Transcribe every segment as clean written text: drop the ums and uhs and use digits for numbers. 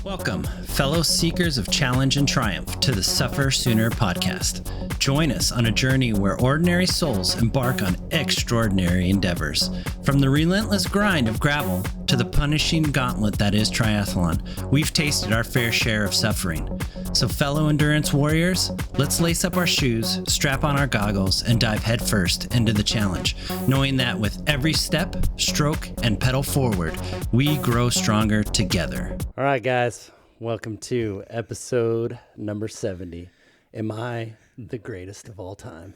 Welcome, fellow seekers of challenge and triumph, to the SufferSooner podcast. Join us on a journey where ordinary souls embark on extraordinary endeavors. From the relentless grind of gravel to the punishing gauntlet that is triathlon, we've tasted our fair share of suffering. So fellow endurance warriors, let's lace up our shoes, strap on our goggles, and dive headfirst into the challenge, knowing that with every step, stroke, and pedal forward, we grow stronger together. All right, guys, welcome to episode number 70. Am I the greatest of all time?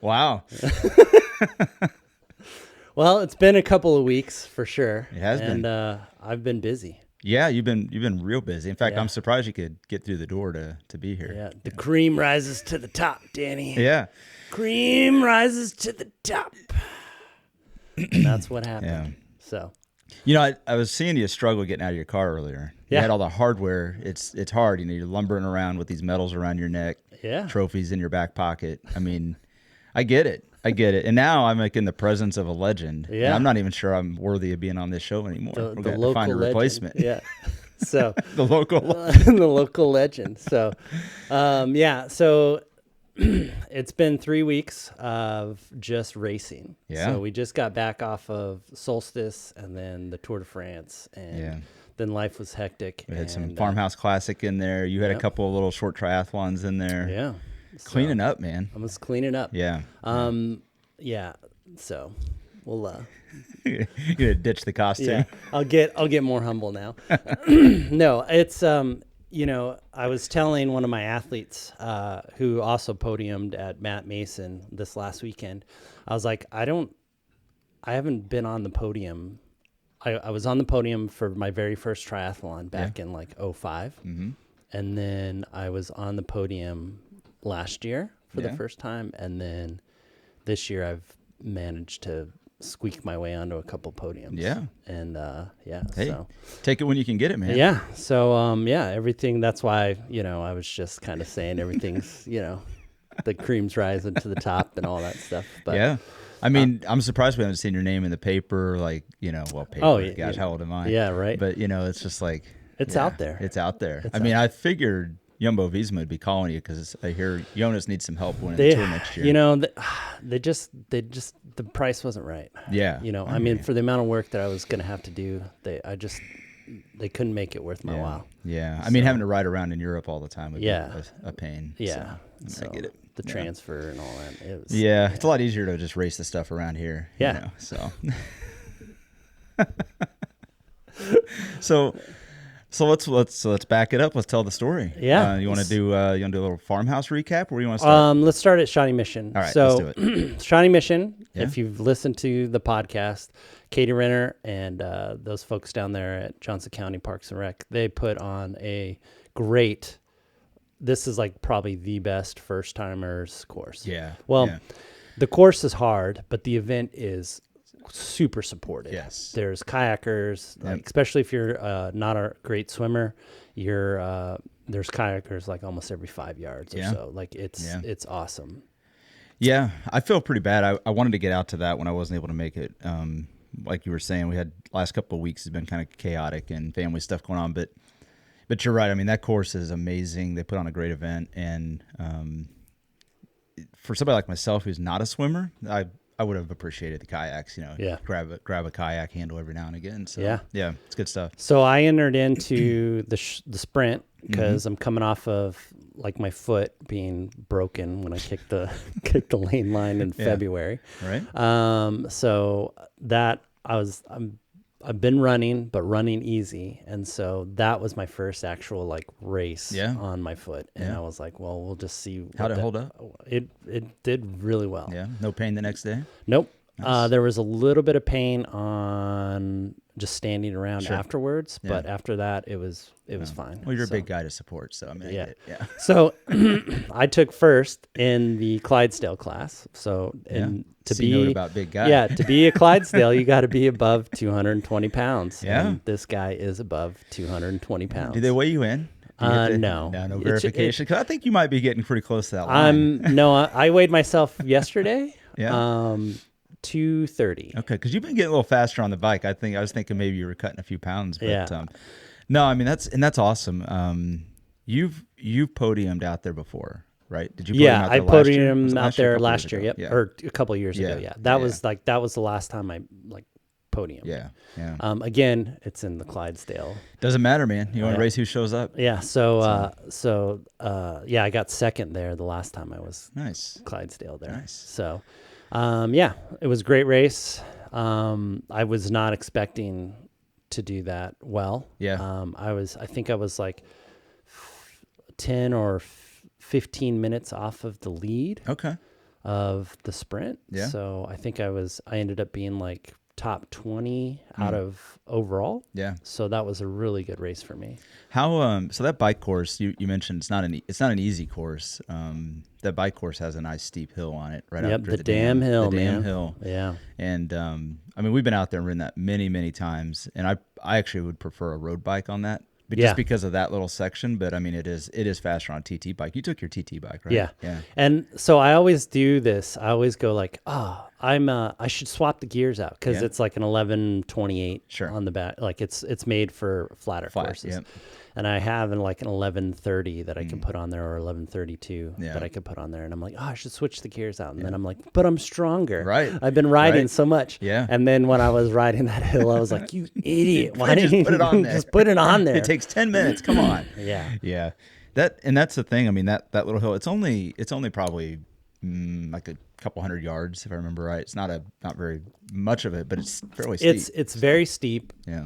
Wow. Well, it's been a couple of weeks for sure. It has been. And I've been busy. Yeah, you've been real busy. In fact, I'm surprised you could get through the door to be here. Yeah, the cream rises to the top, Danny. Yeah. Cream rises to the top. And that's what happened. Yeah. So, You know, I was seeing you struggle getting out of your car earlier. You Yeah. had all the hardware. It's hard. You know, you're lumbering around with these medals around your neck, yeah. trophies in your back pocket. I mean, I get it. And now I'm like in the presence of a legend. Yeah. And I'm not even sure I'm worthy of being on this show anymore. We're The going to local find a legend. replacement. Yeah. So, The local. the local legend. So, So it's been 3 weeks of just racing. Yeah. So we just got back off of Solstice and then the Tour de France, and then life was hectic. We had some Farmhouse Classic in there. You had a couple of little short triathlons in there. Yeah. Cleaning up, man. I was cleaning up. Yeah. Yeah. So we'll You're gonna ditch the costume. yeah. I'll get more humble now. No, it's I was telling one of my athletes who also podiumed at Matt Mason this last weekend. I was like, I haven't been on the podium. I was on the podium for my very first triathlon back in like 2005. Mm-hmm. And then I was on the podium last year for the first time. And then this year I've managed to squeak my way onto a couple podiums. Yeah. And Hey, so take it when you can get it, man. yeah. So everything, that's why, I was just kind of saying everything's, the cream's rising to the top and all that stuff. But yeah. I mean, I'm surprised we haven't seen your name in the paper, like, paper. Oh, yeah, gosh, how old am I? Yeah, right. But, it's just like. It's out there. It's out there. It's I mean, I figured Jumbo Visma would be calling you because I hear Jonas needs some help winning the tour next year. The price wasn't right. Yeah. I mean, for the amount of work that I was going to have to do, they couldn't make it worth my while. Yeah. I mean, having to ride around in Europe all the time would be a pain. Yeah. So, I get it. The transfer and all that. It was, it's a lot easier to just race the stuff around here. Yeah. So. So let's back it up. Let's tell the story. Yeah. You want to do a little farmhouse recap, or where you want to start? Let's start at Shawnee Mission. All right, so, let's do it. Shawnee Mission. Yeah. If you've listened to the podcast, Katie Renner and those folks down there at Johnson County Parks and Rec, they put on a great. This is like probably the best first timers course. Yeah. Well, the course is hard, but the event is super supported. Yes. There's kayakers, like, especially if you're not a great swimmer, there's kayakers like almost every 5 yards or so. Like it's awesome. Yeah, I feel pretty bad. I wanted to get out to that when I wasn't able to make it. Like you were saying, we had last couple of weeks has been kind of chaotic and family stuff going on, but you're right. I mean, that course is amazing. They put on a great event, and for somebody like myself who's not a swimmer, I would have appreciated the kayaks, grab a kayak handle every now and again. So yeah, it's good stuff. So I entered into the sprint because I'm coming off of like my foot being broken when I kicked the lane line in February. Right. So that I've been running, but running easy. And so that was my first actual like race on my foot. And I was like, well, we'll just see. How'd it hold up? It did really well. Yeah. No pain the next day? Nope. Nice. There was a little bit of pain on just standing around afterwards, but after that it was fine. Well, you're a big guy to support, so I mean, yeah. I get it. So I took first in the Clydesdale class. So to be about big guy. Yeah, to be a Clydesdale, you got to be above 220 pounds. Yeah. And this guy is above 220 pounds. Do they weigh you in? No. No verification. Because I think you might be getting pretty close to that line. I weighed myself yesterday. Yeah. 230. Okay, because you've been getting a little faster on the bike. I was thinking maybe you were cutting a few pounds. But, No, I mean that's awesome. You've podiumed out there before, right? Did you? Yeah, I podiumed out last year? there Couple last years year. ago? Yep, Yeah. or a couple of years ago. Yeah. Yeah, that Yeah, was that was the last time I podiumed. Yeah, yeah. Again, it's in the Clydesdale. Doesn't matter, man. You want to Yeah. race who shows up. Yeah. Yeah, I got second there the last time I was Nice. Clydesdale there. Nice. So, yeah, it was a great race. I was not expecting to do that well. Yeah. I think I was like 10 or 15 minutes off of the lead Okay. of the sprint. Yeah. So I think I ended up being like top 20 out of overall. Yeah. So that was a really good race for me. How so that bike course you mentioned it's not an easy course. That bike course has a nice steep hill on it right Yep, after the damn hill, the damn man. hill. Yeah. And I mean we've been out there and ridden that many times, and I actually would prefer a road bike on that. But Yeah. just because of that little section, but I mean it is faster on a TT bike. You took your TT bike, right? Yeah. Yeah. And so I always do this. I always go like, I should swap the gears out because Yeah. it's like an 1128 Sure. on the back. Like it's made for flatter Flat, courses. yep. And I have like an 1130 that I can put on there, or 1132 Yeah. that I could put on there. And I'm like, I should switch the gears out. And then I'm like, but I'm stronger. Right. I've been riding Right. so much. Yeah. And then when I was riding that hill, I was like, you idiot. Why Just didn't you put it on there. just put it on there? It takes 10 minutes. Come on. Yeah. Yeah. That's the thing. I mean, that little hill, it's only probably like a couple hundred yards, if I remember right. It's not very much of it, but it's fairly steep. It's very steep. Yeah.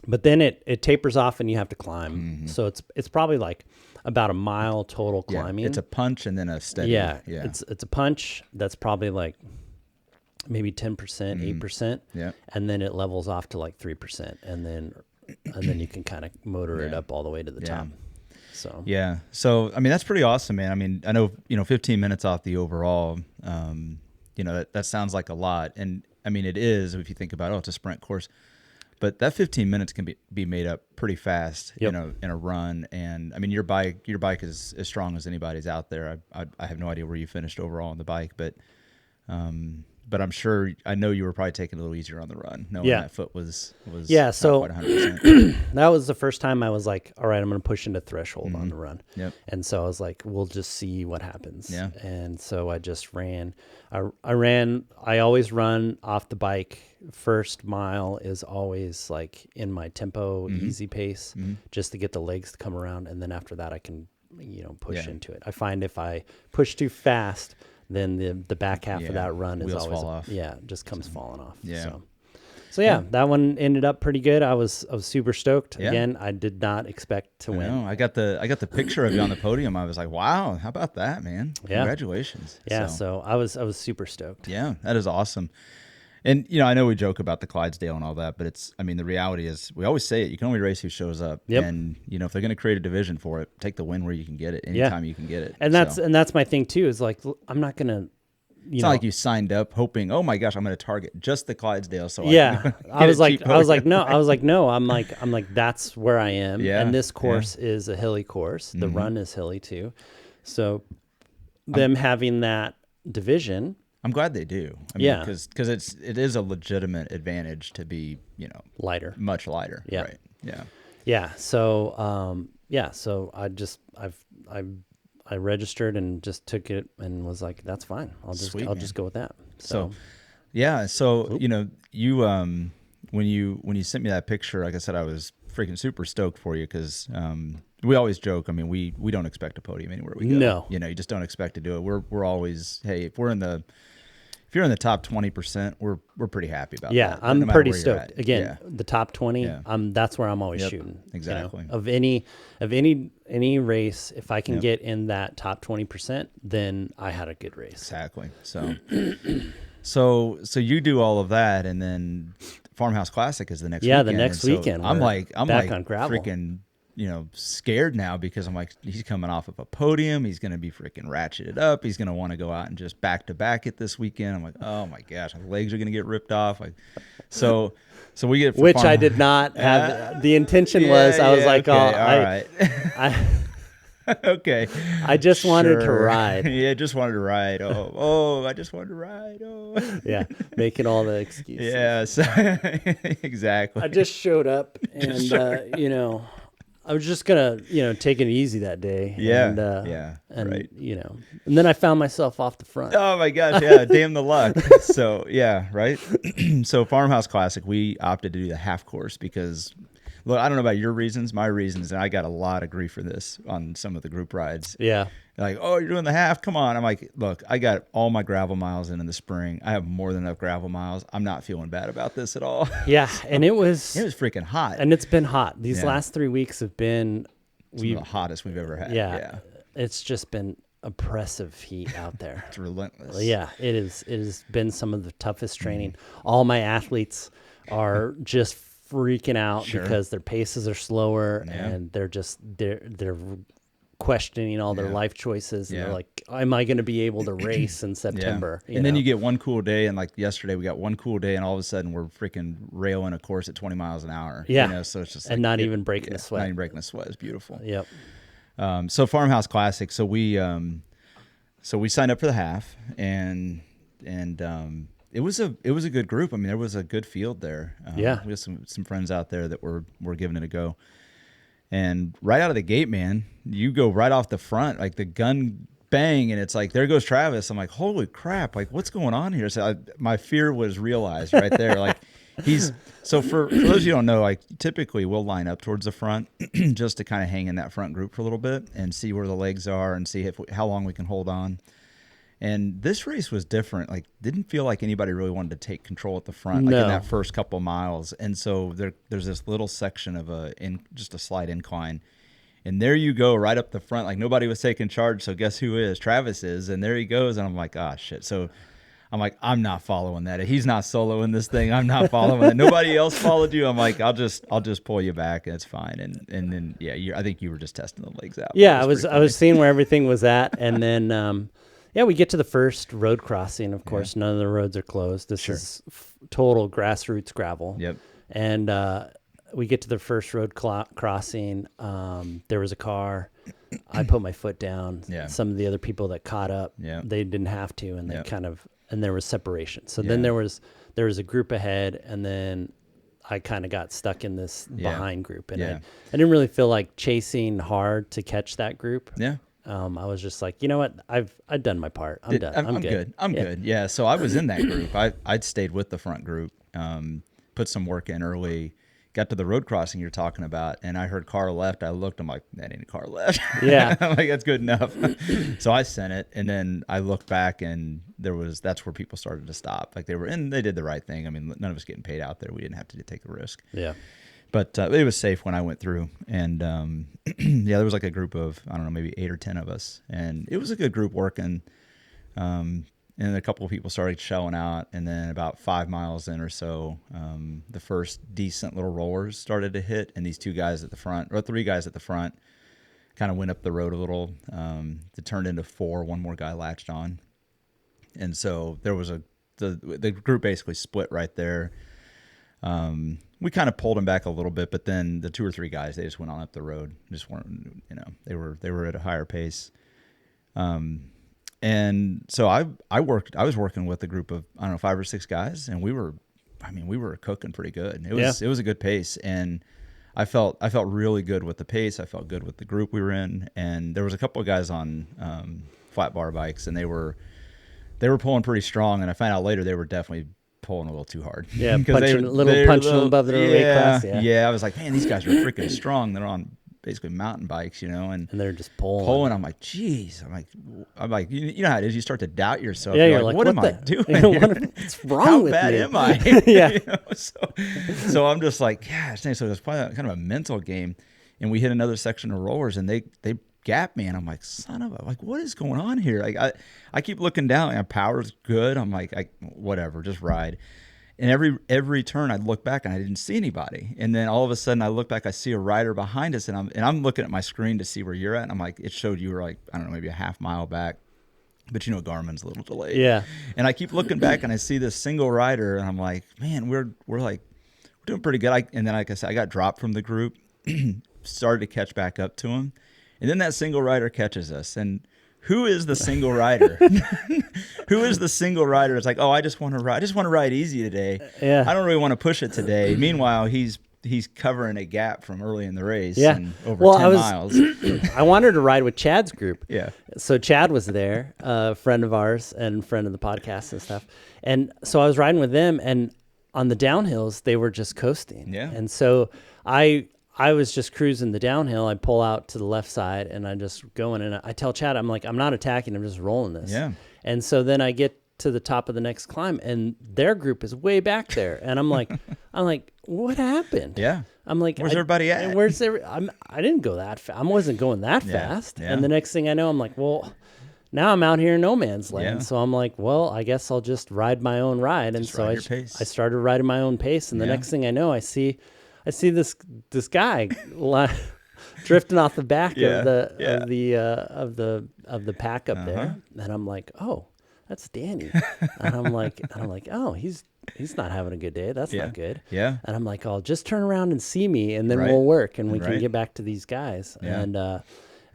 But then it tapers off and you have to climb. Mm-hmm. So it's probably like about a mile total climbing. Yeah. It's a punch and then a steady. yeah. Yeah. It's a punch that's probably like maybe 10%, 8%. Yeah. And then it levels off to like 3%. And then you can kind of motor it Yeah. up all the way to the Yeah. top. So Yeah. So, I mean, that's pretty awesome, man. I mean, I know, 15 minutes off the overall, that sounds like a lot. And I mean, it is, if you think about, it's a sprint course, but that 15 minutes can be made up pretty fast, Yep. in a run. And I mean, your bike is as strong as anybody's out there. I have no idea where you finished overall on the bike, but I'm sure, I know you were probably taking it a little easier on the run, knowing Yeah. that foot was Yeah, not so- quite 100%. that was the first time I was like, all right, I'm going to push into threshold on the run. Yep. And so I was like, we'll just see what happens. Yeah. And so I just ran. I always run off the bike. First mile is always like in my tempo, easy pace, just to get the legs to come around. And then after that, I can, push Yeah. into it. I find if I push too fast, then the back half Yeah, of that run is wheels always fall off. just comes falling off. Yeah. So yeah, that one ended up pretty good. I was super stoked. Yeah. Again, I did not expect to win. No, I got the picture of you on the podium. I was like, wow, how about that, man? Yeah. Congratulations. Yeah, so I was super stoked. Yeah, that is awesome. And I know we joke about the Clydesdale and all that, but the reality is, we always say it, you can only race who shows up. Yep. And if they're going to create a division for it, take the win where you can get it, anytime you can get it. And that's my thing too, is like, I'm not gonna it's not like you signed up hoping, oh my gosh, I'm going to target just the Clydesdale. So I was like no, I'm like that's where I am. Yeah, And this course is a hilly course. The run is hilly too. So them having that division, I'm glad they do. I mean, Yeah. because it is a legitimate advantage to be, lighter. much lighter. Yeah. Right. Yeah. Yeah. So so I registered and just took it and was like, that's fine. I'll just go with that. So yeah. So, you, when you sent me that picture, like I said, I was freaking super stoked for you. Cause, we always joke. I mean, we don't expect a podium anywhere we go. No. You just don't expect to do it. We're always, hey, if you're in the top 20%, we're pretty happy about yeah, that. I'm no matter pretty where you're stoked. at. Again, Yeah. the top 20, Yeah. that's where I'm always Yep, shooting. exactly. Of any race, if I can get in that top 20%, then I had a good race. Exactly. So you do all of that, and then Farmhouse Classic is the next weekend. the next and so weekend. I'm we're like back on gravel. freaking scared now, because I'm like, he's coming off of a podium, he's gonna be freaking ratcheted up, he's gonna want to go out and just back to back it this weekend. I'm like, oh my gosh, my legs are gonna get ripped off. Like, so we get Which I did not have. The intention was, I was like, okay, oh, all right. Okay. I just wanted to Sure. ride. Yeah, just wanted to ride. I just wanted to ride. Oh. Yeah, making all the excuses. Yeah, so, exactly. I just showed up and, I was just going to, take it easy that day. Yeah, And, right. and then I found myself off the front. Oh my gosh, yeah, damn the luck. So, yeah, right? So Farmhouse Classic, we opted to do the half course because, look, I don't know about your reasons, my reasons, and I got a lot of grief for this on some of the group rides. Yeah. Like, oh, you're doing the half? Come on. I'm like, look, I got all my gravel miles in the spring. I have more than enough gravel miles. I'm not feeling bad about this at all. Yeah, and it was freaking hot. and it's been hot. These Yeah. last 3 weeks have been Some of the hottest we've ever had. yeah. It's just been oppressive heat out there. It's relentless. Yeah, it is. It has been some of the toughest training. All my athletes are just freaking out Sure. because their paces are slower Yeah. and they're questioning all their Yeah. life choices. And Yeah. they're like, am I going to be able to race in September? Yeah. And then you get one cool day, and like yesterday, we got one cool day, and all of a sudden we're freaking railing a course at 20 miles an hour. Yeah. So it's just And not even breaking a sweat. Not even breaking a sweat. It's beautiful. Yep. So Farmhouse Classic. So we signed up for the half, and it was a good group. I mean, there was a good field there. Yeah. We had some friends out there that were giving it a go. And right out of the gate, man, you go right off the front, like the gun bang, and it's like, there goes Travis. I'm like, holy crap, like what's going on here? So my fear was realized right there. Like so for those of you who don't know, like typically we'll line up towards the front just to kind of hang in that front group for a little bit and see where the legs are and see how long we can hold on. And this race was different. Like, didn't feel like anybody really wanted to take control at the front, like in that first couple miles. And so there's this little section of just a slight incline, and there you go, right up the front. Like nobody was taking charge. So guess who is? Travis is, and there he goes. And I'm like, ah, shit. So I'm like, I'm not following that. He's not soloing this thing. I'm not following it. Nobody else followed you. I'm like, I'll just pull you back, and it's fine. And then I think you were just testing the legs out. Yeah, I was seeing where everything was at, and then. Yeah, we get to the first road crossing. Of course, none of the roads are closed. This is total grassroots gravel. Yep. And we get to the first road crossing. There was a car. I put my foot down. Yeah. Some of the other people that caught up, they didn't have to, and they and there was separation. So then there was a group ahead, and then I kind of got stuck in this behind group, and I didn't really feel like chasing hard to catch that group. Yeah. I was just like, you know what? I've done my part. I'm done. I'm good. I'm good. Yeah. So I was in that group. I'd stayed with the front group, put some work in early, got to the road crossing you're talking about, and I heard car left. I looked, I'm like, that ain't a car left. Yeah. I'm like, that's good enough. So I sent it, and then I looked back, and that's where people started to stop. Like they did the right thing. I mean, none of us getting paid out there. We didn't have to take a risk. Yeah. But it was safe when I went through, and there was like a group of, I don't know, maybe 8 or 10 of us, and it was a good group working. And a couple of people started showing out, and then about 5 miles in or so, the first decent little rollers started to hit, and these 3 guys at the front kind of went up the road a little. It turned into 4. One more guy latched on, and so there was the group basically split right there. We kind of pulled them back a little bit, but then the 2 or 3 guys, they just went on up the road. Just weren't, they were at a higher pace. And so I was working with a group of, I don't know, 5 or 6 guys, and we were cooking pretty good. It was a good pace, and I felt really good with the pace. I felt good with the group we were in, and there was a couple of guys on flat bar bikes, and they were pulling pretty strong. And I found out later they were definitely pulling a little too hard. Yeah, punching above their weight class. Yeah, I was like, man, these guys are freaking strong. They're on basically mountain bikes, and they're just pulling. I'm like, geez. I'm like, you know how it is. You start to doubt yourself. Yeah, you're like, what am I doing? What's wrong with me? How bad am I? Yeah. So I'm just like, yeah. So it was probably kind of a mental game, and we hit another section of rollers, and they gapped me, and I'm like, son of a, like, what is going on here? Like, I keep looking down, and power's good. I'm like, whatever, just ride. And every turn I'd look back and I didn't see anybody. And then all of a sudden I look back, I see a rider behind us, and I'm looking at my screen to see where you're at. And I'm like, it showed you were like, I don't know, maybe a half mile back. But Garmin's a little delayed. Yeah. And I keep looking back and I see this single rider, and I'm like, man, we're doing pretty good. And then like I said, I got dropped from the group, started to catch back up to him. And then that single rider catches us. And who is the single rider? Who is the single rider? It's like, oh, I just want to ride easy today. Yeah. I don't really want to push it today. Meanwhile, he's covering a gap from early in the race. Yeah. And over 10 miles. I wanted to ride with Chad's group. Yeah. So Chad was there, a friend of ours and friend of the podcast and stuff. And so I was riding with them, and on the downhills, they were just coasting. Yeah. And so I was just cruising the downhill. I pull out to the left side, and I'm just going. And I tell Chad, I'm like, I'm not attacking. I'm just rolling this. Yeah. And so then I get to the top of the next climb, and their group is way back there. And I'm like, what happened? Yeah. I'm like, where's everybody at? And where's I didn't go that fast. I wasn't going that fast. Yeah. And the next thing I know, I'm like, well, now I'm out here in no man's land. Yeah. So I'm like, well, I guess I'll just ride my own ride. And Just so ride I your pace. started riding my own pace. And the Yeah. next thing I know, I see this guy drifting off the back of the pack up there. And I'm like, oh, that's Danny. and I'm like, oh, he's not having a good day. That's not good. Yeah. And I'm like, oh, just turn around and see me, and then Right. we'll work, and we can Right. get back to these guys. Yeah. And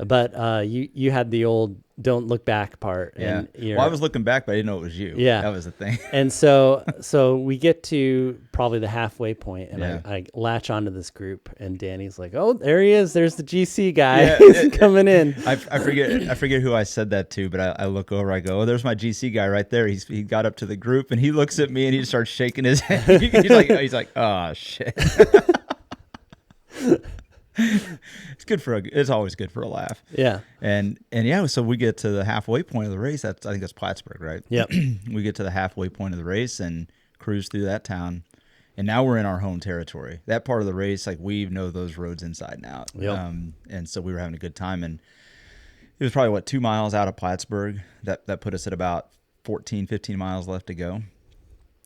but you had the old don't look back part. Yeah. And you're, Well, I was looking back, but I didn't know it was you. Yeah. That was the thing. and so we get to probably the halfway point, and Yeah. I latch onto this group, and Danny's like, oh, there he is. There's the GC guy. Yeah, He's coming in. I forget who I said that to, but I look over, I go, oh, there's my GC guy right there. He got up to the group, and he looks at me, and he starts shaking his head. he's like, oh shit. It's always good for a laugh. Yeah. And yeah, so we get to the halfway point of the race. I think that's Plattsburgh, right? Yep. We get to the halfway point of the race and cruise through that town. And now we're in our home territory. That part of the race, like, we know those roads inside and out. Yep. And so we were having a good time. And it was probably, 2 miles out of Plattsburgh. That put us at about 14, 15 miles left to go.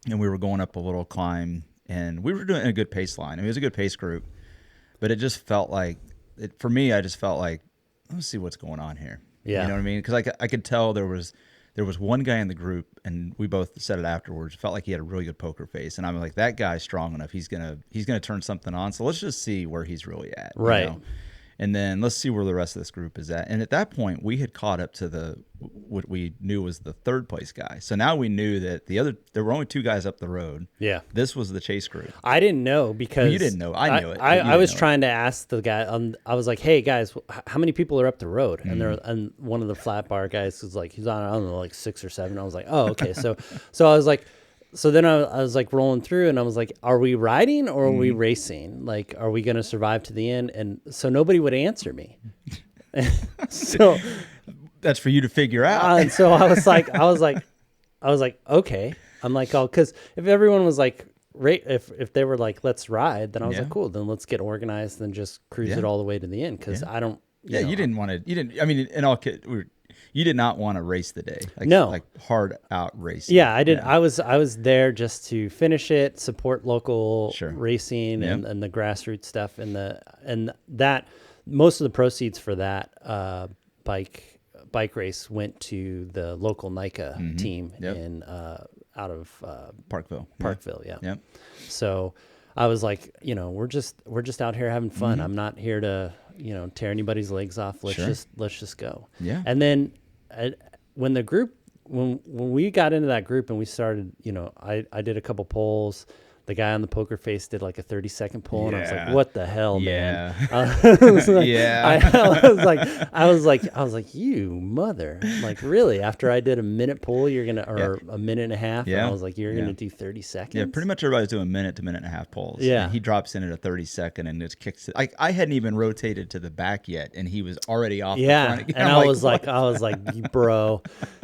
And we were going up a little climb. And we were doing a good pace line. I mean, it was a good pace group. But it just felt like, for me, I just felt like, let's see what's going on here. Yeah. You know what I mean? Because I could tell there was one guy in the group, and we both said it afterwards, felt like he had a really good poker face. And I'm like, that guy's strong enough. He's gonna turn something on. So let's just see where he's really at. Right. You know? And then let's see where the rest of this group is at. And at that point, we had caught up to what we knew was the third place guy. So now we knew that there were only 2 guys up the road. Yeah. This was the chase group. I didn't know because You didn't know. I knew it. I was trying to ask the guy. I was like, "Hey guys, how many people are up the road?" And one of the flat bar guys was like, "He's on, I don't know, like 6 or 7." I was like, "Oh, okay." So I was like, so then I was like rolling through, and I was like, "Are we riding or are we racing? Like, are we going to survive to the end?" And so nobody would answer me. So that's for you to figure out. and so I was like, okay. I'm like, oh, because if everyone was like, if they were like, let's ride, then I was like, cool, then let's get organized and just cruise it all the way to the end. Because I don't. Yeah, you didn't want to. You didn't. I mean, you did not want to race the day. Like, No. like hard out race. Yeah, I did. I was there just to finish it, support local racing and the grassroots stuff, and that most of the proceeds for that bike race went to the local NICA team in out of Parkville. Yeah. Yep. So I was like, we're just out here having fun. I'm not here to tear anybody's legs off. Let's just go. Yeah. And then when we got into that group and we started, I did a couple polls. The guy on the poker face did like a 30-second pull, and I was like, "What the hell, man?" I was like, "You mother!" Like, really? After I did a minute pull, you're gonna, or a minute and a half? Yeah. And I was like, "You're gonna do 30 seconds?" Yeah, pretty much everybody's doing minute to minute and a half pulls. Yeah. And he drops in at a 30-second and just kicks it. I hadn't even rotated to the back yet, and he was already off the front again. And I was like, bro,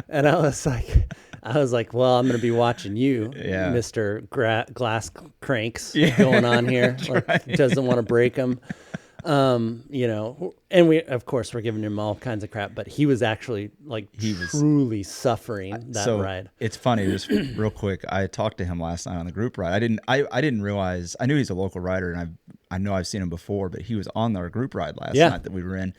and I was like, well, I'm going to be watching you, Mr. Glass Cranks, going on here. Doesn't want to break them. And we, of course, we're giving him all kinds of crap, but he was actually truly suffering that ride. It's funny, just real quick. I talked to him last night on the group ride. I didn't realize, I knew he's a local rider, and I know I've seen him before, but he was on our group ride last night that we were in.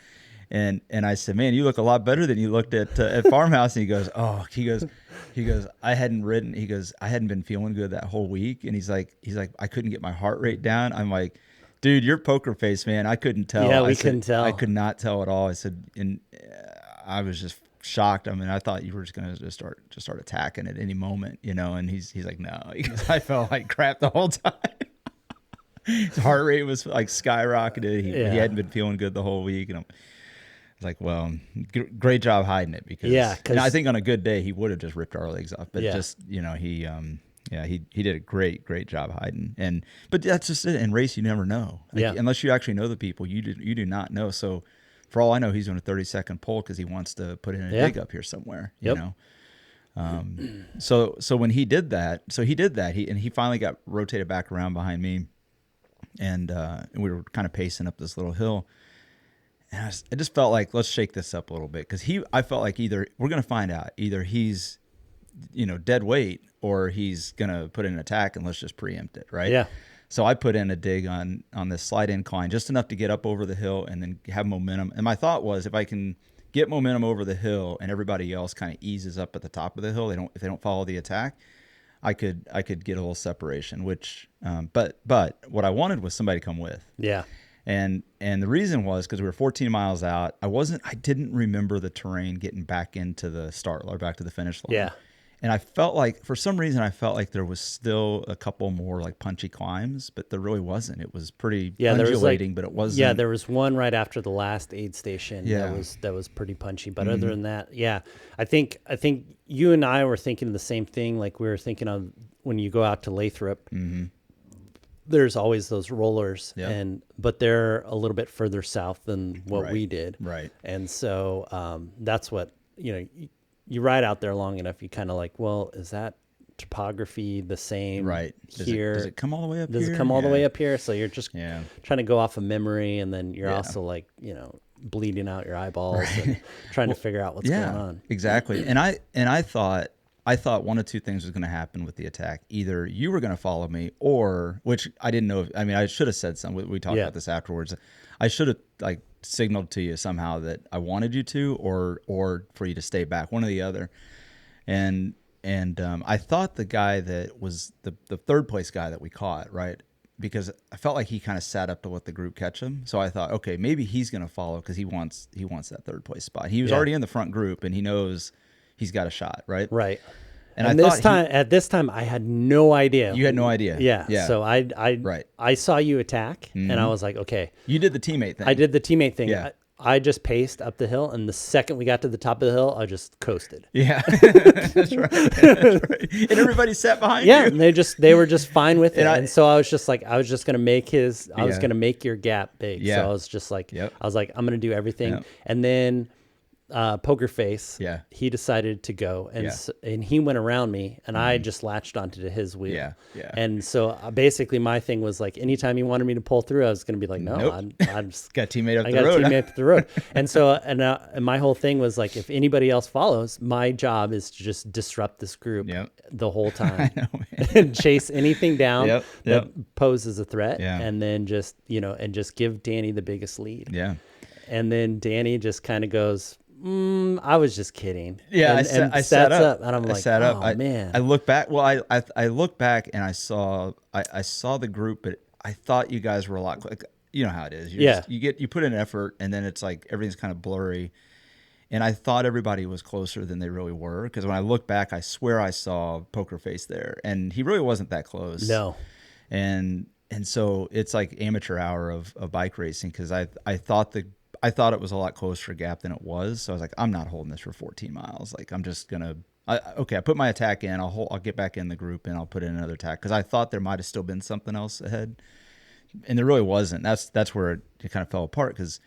And I said, man, you look a lot better than you looked at Farmhouse. And he goes, I hadn't ridden. He goes, I hadn't been feeling good that whole week. And he's like, I couldn't get my heart rate down. I'm like, Dude, your poker face, man. I couldn't tell. Yeah, I couldn't tell. I could not tell at all. I said, and I was just shocked. I mean, I thought you were just gonna just start attacking at any moment, you know. And he's like, no, because I felt like crap the whole time. His heart rate was like skyrocketed. He hadn't been feeling good the whole week, and I was like, well, great job hiding it, because I think on a good day he would have just ripped our legs off, but just, you know, he did a great job hiding. But that's just it. In race, you never know. Like, unless you actually know the people, you do not know. So for all I know, he's doing a 30-second pull because he wants to put in a dig up here somewhere, you know? So when he did that, he finally got rotated back around behind me, and we were kind of pacing up this little hill. And I just felt like, let's shake this up a little bit. Cause I felt like we're going to find out either he's, you know, dead weight, or he's going to put in an attack, and let's just preempt it. Right. Yeah. So I put in a dig on this slight incline, just enough to get up over the hill and then have momentum. And my thought was, if I can get momentum over the hill and everybody else kind of eases up at the top of the hill, if they don't follow the attack, I could get a little separation, which, but what I wanted was somebody to come with. Yeah. And the reason was because we were 14 miles out. I didn't remember the terrain getting back into the start or back to the finish line. Yeah. And I felt like, for some reason, there was still a couple more like punchy climbs, but there really wasn't. It was pretty undulating, but it wasn't. Yeah, there was one right after the last aid station that was pretty punchy. But other than that, I think you and I were thinking the same thing. Like, we were thinking of when you go out to Lathrop, there's always those rollers, but they're a little bit further south than what we did. Right. And so that's what, you know, you ride out there long enough, you kind of like, well, is that topography the same here? Does it come all the way up here? Does it come all the way up here? So you're just trying to go off of memory, and then you're also like, you know, bleeding out your eyeballs and trying to figure out what's going on. Exactly. And I thought one of two things was going to happen with the attack. Either you were going to follow me, or, which I didn't know. I mean, I should have said something. We talked about this afterwards. I should have like signaled to you somehow that I wanted you to, or for you to stay back, one or the other. And I thought the guy that was the third place guy that we caught, right? Because I felt like he kind of sat up to let the group catch him. So I thought, okay, maybe he's going to follow because he wants that third place spot. He was already in the front group, and he knows he's got a shot, right? Right. And at this time, I had no idea. You had no idea. Yeah. So I saw you attack, and I was like, okay. You did the teammate thing. I did the teammate thing. Yeah. I just paced up the hill, and the second we got to the top of the hill, I just coasted. Yeah, that's right. And everybody sat behind you. Yeah, and they were just fine with it. And so I was just like, I was just gonna make your gap big. Yeah. So I was just like, I was like, I'm gonna do everything. Yep. And then Poker Face, he decided to go, and he went around me, and I just latched onto his wheel. Yeah. And so basically my thing was like, anytime he wanted me to pull through, I was going to be like, no, nope. I'm just got a teammate up the road. Teammate up the road. And so and my whole thing was like, if anybody else follows, my job is to just disrupt this group the whole time. I know, and chase anything down that poses a threat, and then just, you know, and just give Danny the biggest lead. Yeah. And then Danny just kind of goes, I was just kidding. Yeah, and I sat up, and I'm like, man. I look back. Well, I look back, and I saw the group, but I thought you guys were a lot. Like, you know how it is. You put in effort, and then it's like everything's kind of blurry. And I thought everybody was closer than they really were, because when I look back, I swear I saw Poker Face there, and he really wasn't that close. No. And so it's like amateur hour of bike racing, because I thought it was a lot closer gap than it was. So I was like, I'm not holding this for 14 miles. Like, I'm just going to, I put my attack in, I'll get back in the group, and I'll put in another attack. Cause I thought there might've still been something else ahead, and there really wasn't. That's where it kind of fell apart. Cause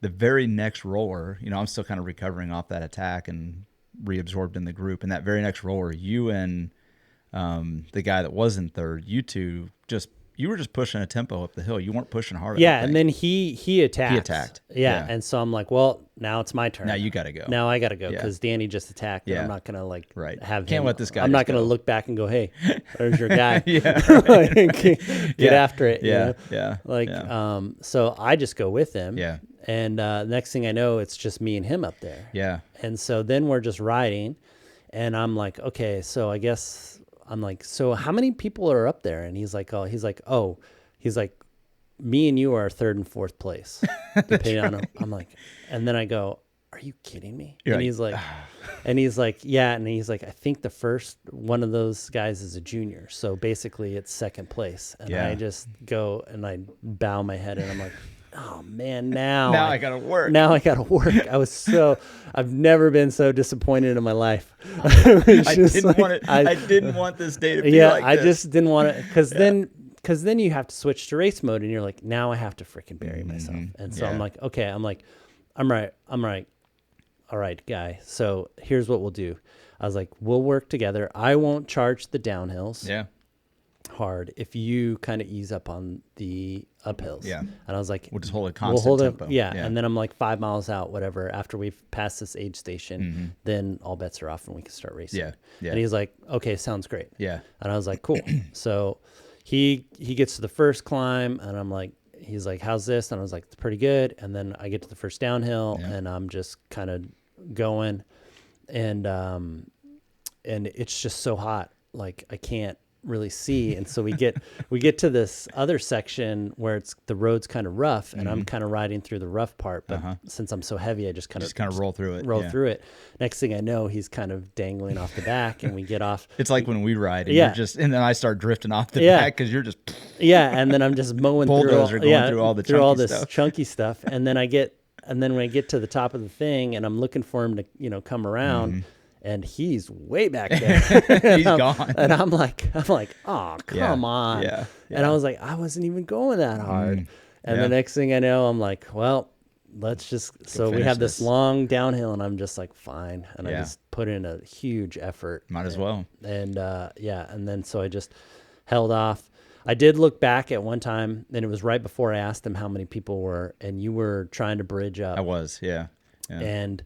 the very next roller, you know, I'm still kind of recovering off that attack and reabsorbed in the group. And that very next roller, you and the guy that was in third, you two you were just pushing a tempo up the hill. You weren't pushing hard. Yeah, and then he attacked. He attacked. Yeah, and so there's well, now it's my turn. Now you got to go. Now I got to go, because Danny just attacked. Yeah. I'm not going to have Can't him. let this guy I'm not going to look back and go, hey, there's your guy. Get after it. Yeah, you know? So I just go with him. Yeah. And next thing I know, it's just me and him up there. Yeah. And so then we're just riding, and I'm like, okay, so I guess... I'm like, so how many people are up there? And he's like, me and you are third and fourth place, depending on him. I'm like, and then I go, are you kidding me? You're and like, he's like, yeah. And he's like, I think the first one of those guys is a junior. So basically it's second place. And Yeah. I just go and I bow my head and I'm like, oh man, now I gotta work. Now I gotta work. I've never been so disappointed in my life. I didn't want this day to be like this. I just didn't want to, because then you have to switch to race mode and you're like, now I have to freaking bury myself. And so I'm like, okay, I'm right. All right, guy. So here's what we'll do. I was like, we'll work together. I won't charge the downhills hard if you kind of ease up on the uphills. Yeah. And I was like, we'll just hold a constant tempo. Yeah. And then I'm like 5 miles out, whatever. After we've passed this aid station, then all bets are off and we can start racing. Yeah. And he's like, okay, sounds great. Yeah. And I was like, cool. So he gets to the first climb and I'm like, he's like, how's this? And I was like, it's pretty good. And then I get to the first downhill and I'm just kind of going and it's just so hot. Like I can't really see. And so we get to this other section where the road's kind of rough and I'm kind of riding through the rough part. But since I'm so heavy, I just kind of roll through it. Next thing I know, he's kind of dangling off the back and we get off. It's like when we ride and and then I start drifting off the back because you're just. And then I'm just mowing through all this chunky stuff. And then when I get to the top of the thing and I'm looking for him to, come around and he's way back there. He's gone. And I'm like, oh, come on. Yeah. And I was like, I wasn't even going that hard. And the next thing I know, I'm like, well, let's just, so we have this long downhill and I'm just like, fine. And I just put in a huge effort. Might as well. And and then so I just held off. I did look back at one time, and it was right before I asked him how many people were, and you were trying to bridge up. I was, yeah. And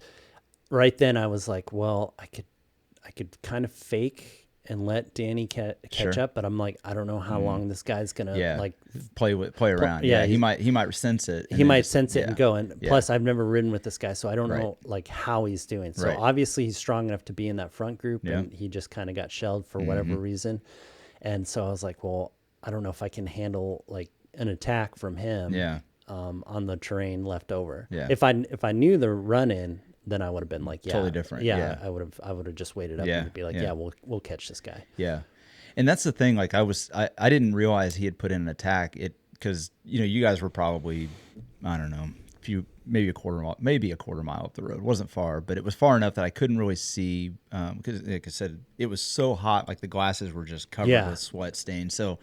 right then I was like, well, I could kind of fake and let Danny catch up, but I'm like, I don't know how long this guy's gonna like play around. Yeah, he might sense it. He might sense it and go. And plus, I've never ridden with this guy, so I don't know like how he's doing. So obviously, he's strong enough to be in that front group, and he just kind of got shelled for whatever reason. And so I was like, well, I don't know if I can handle like an attack from him on the terrain left over. Yeah. If I knew the run in, then I would have been like, totally different. Yeah, I would have just waited up and be like, we'll catch this guy. Yeah. And that's the thing. Like I didn't realize he had put in an attack because you guys were probably, I don't know, maybe a quarter mile up the road. It wasn't far, but it was far enough that I couldn't really see because like I said, it was so hot, like the glasses were just covered with sweat stains. So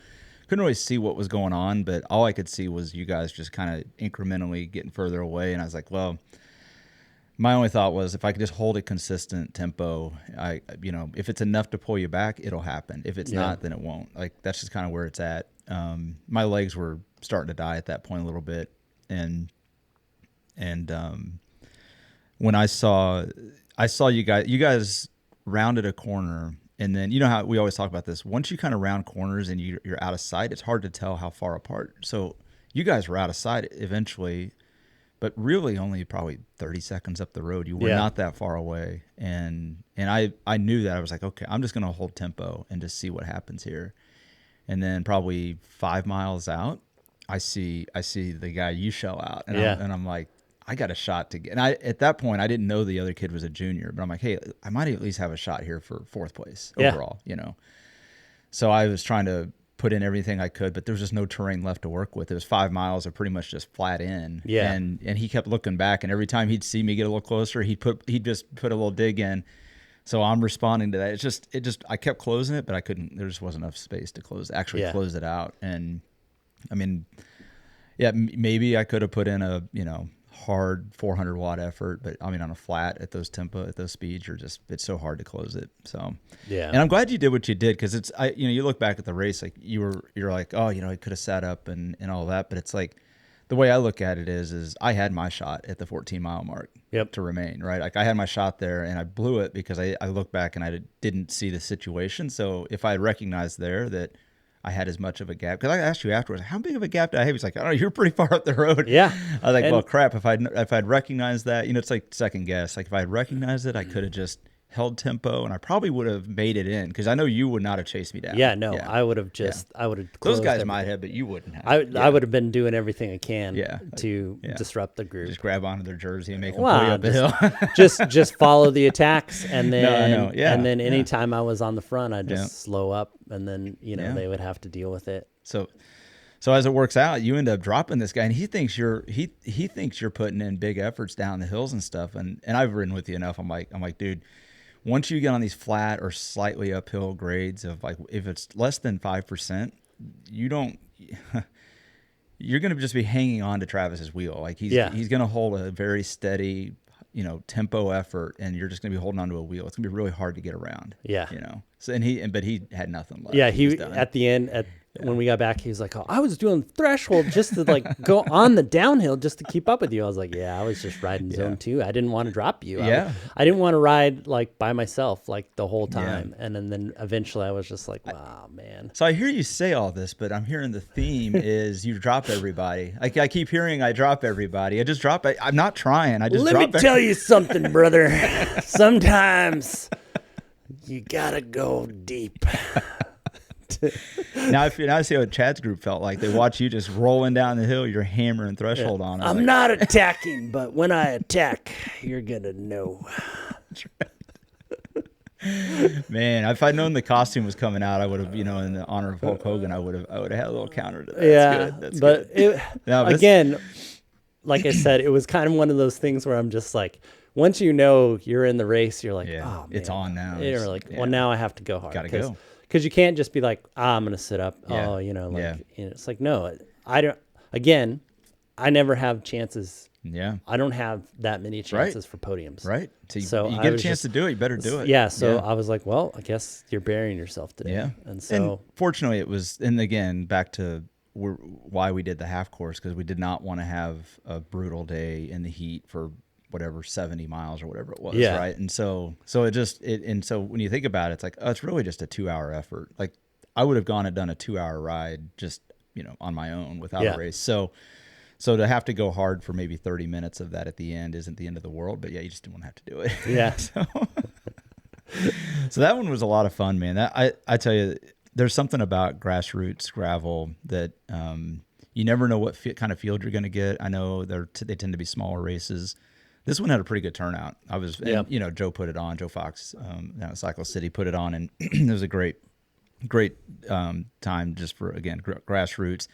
couldn't really see what was going on, but all I could see was you guys just kind of incrementally getting further away. And I was like, well, my only thought was if I could just hold a consistent tempo, if it's enough to pull you back, it'll happen. If it's not, then it won't. Like that's just kind of where it's at. My legs were starting to die at that point a little bit. And when I saw you guys rounded a corner. And then, you know how we always talk about this. Once you kind of round corners and you're out of sight, it's hard to tell how far apart. So you guys were out of sight eventually, but really only probably 30 seconds up the road. You were not that far away. And I knew that. I was like, okay, I'm just going to hold tempo and just see what happens here. And then probably 5 miles out, I see the guy you shell out. And I'm like, I got a shot to get, and at that point I didn't know the other kid was a junior, but I'm like, hey, I might at least have a shot here for 4th place overall, So I was trying to put in everything I could, but there was just no terrain left to work with. It was 5 miles of pretty much just flat in. Yeah. And he kept looking back, and every time he'd see me get a little closer, he'd just put a little dig in. So I'm responding to that. It just I kept closing it, but I couldn't. There just wasn't enough space to close it out. And I mean, maybe I could have put in a hard 400 watt effort, but I mean on a flat at those speeds, it's so hard to close it. So and I'm glad you did what you did, because you look back at the race, like you're like, oh, I could have sat up and all that, but it's like the way I look at it is I had my shot at the 14 mile mark to remain, right? Like I had my shot there and I blew it because I looked back and I didn't see the situation. So if I had recognized there that I had as much of a gap, because I asked you afterwards, how big of a gap did I have? He's like, I don't know, you're pretty far up the road. Yeah. I was like, well, crap, if I'd recognized that, it's like second guess. Like if I had recognized it, I could have just held tempo, and I probably would have made it in because I know you would not have chased me down. Yeah, no, I would have I would have. Those guys might have, but you wouldn't have. I would have been doing everything I can to disrupt the group. Just grab onto their jersey and make them pull you up the hill. just follow the attacks, and then and then anytime I was on the front, I'd just slow up, and then they would have to deal with it. So as it works out, you end up dropping this guy, and he thinks you're putting in big efforts down the hills and stuff. And I've ridden with you enough. I'm like, dude, once you get on these flat or slightly uphill grades of like, if it's less than 5%, you're going to just be hanging on to Travis's wheel. Like he's going to hold a very steady, tempo effort, and you're just going to be holding onto a wheel. It's going to be really hard to get around. Yeah. So but he had nothing left. Yeah. He at the end when we got back, he was like, "Oh, I was doing threshold just to like go on the downhill just to keep up with you." I was like, "Yeah, I was just riding zone 2. I didn't want to drop you. I didn't want to ride like by myself like the whole time." And then eventually I was just like, "Wow, man." So I hear you say all this, but I'm hearing the theme is you drop everybody. I keep hearing I drop everybody. I just drop. I'm not trying. I just Let drop. me tell you something, brother. Sometimes you gotta go deep. Now I see what Chad's group felt like. They watch you just rolling down the hill, you're hammering threshold on them. I'm not attacking, but when I attack, you're gonna know. Man, if I'd known the costume was coming out, I would have, in the honor of Hulk Hogan, I would have had a little counter to that. That's good. Again, like I said, it was kind of one of those things where I'm just like, once you're in the race, you're like, oh man, it's on now. You're like, well, now I have to go hard. Gotta go. Because you can't just be like, I'm going to sit up. Yeah. It's like, no, I don't. Again, I never have chances. Yeah. I don't have that many chances for podiums. Right. So you get a chance to do it, you better do it. Yeah. So I was like, well, I guess you're burying yourself today. Yeah. And fortunately it was, and again, back to why we did the half course, because we did not want to have a brutal day in the heat for whatever 70 miles or whatever it was, right? And so when you think about it, it's like, oh, it's really just a 2-hour effort. Like I would have gone and done a 2-hour ride just on my own without a race. So to have to go hard for maybe 30 minutes of that at the end isn't the end of the world, but you just didn't want to have to do it. Yeah. So that one was a lot of fun, man. I tell you, there's something about grassroots gravel that you never know what kind of field you're going to get. I know they tend to be smaller races. This one had a pretty good turnout. Joe put it on. Joe Fox down at Cycle City put it on, and it was a great time just for, again, grassroots.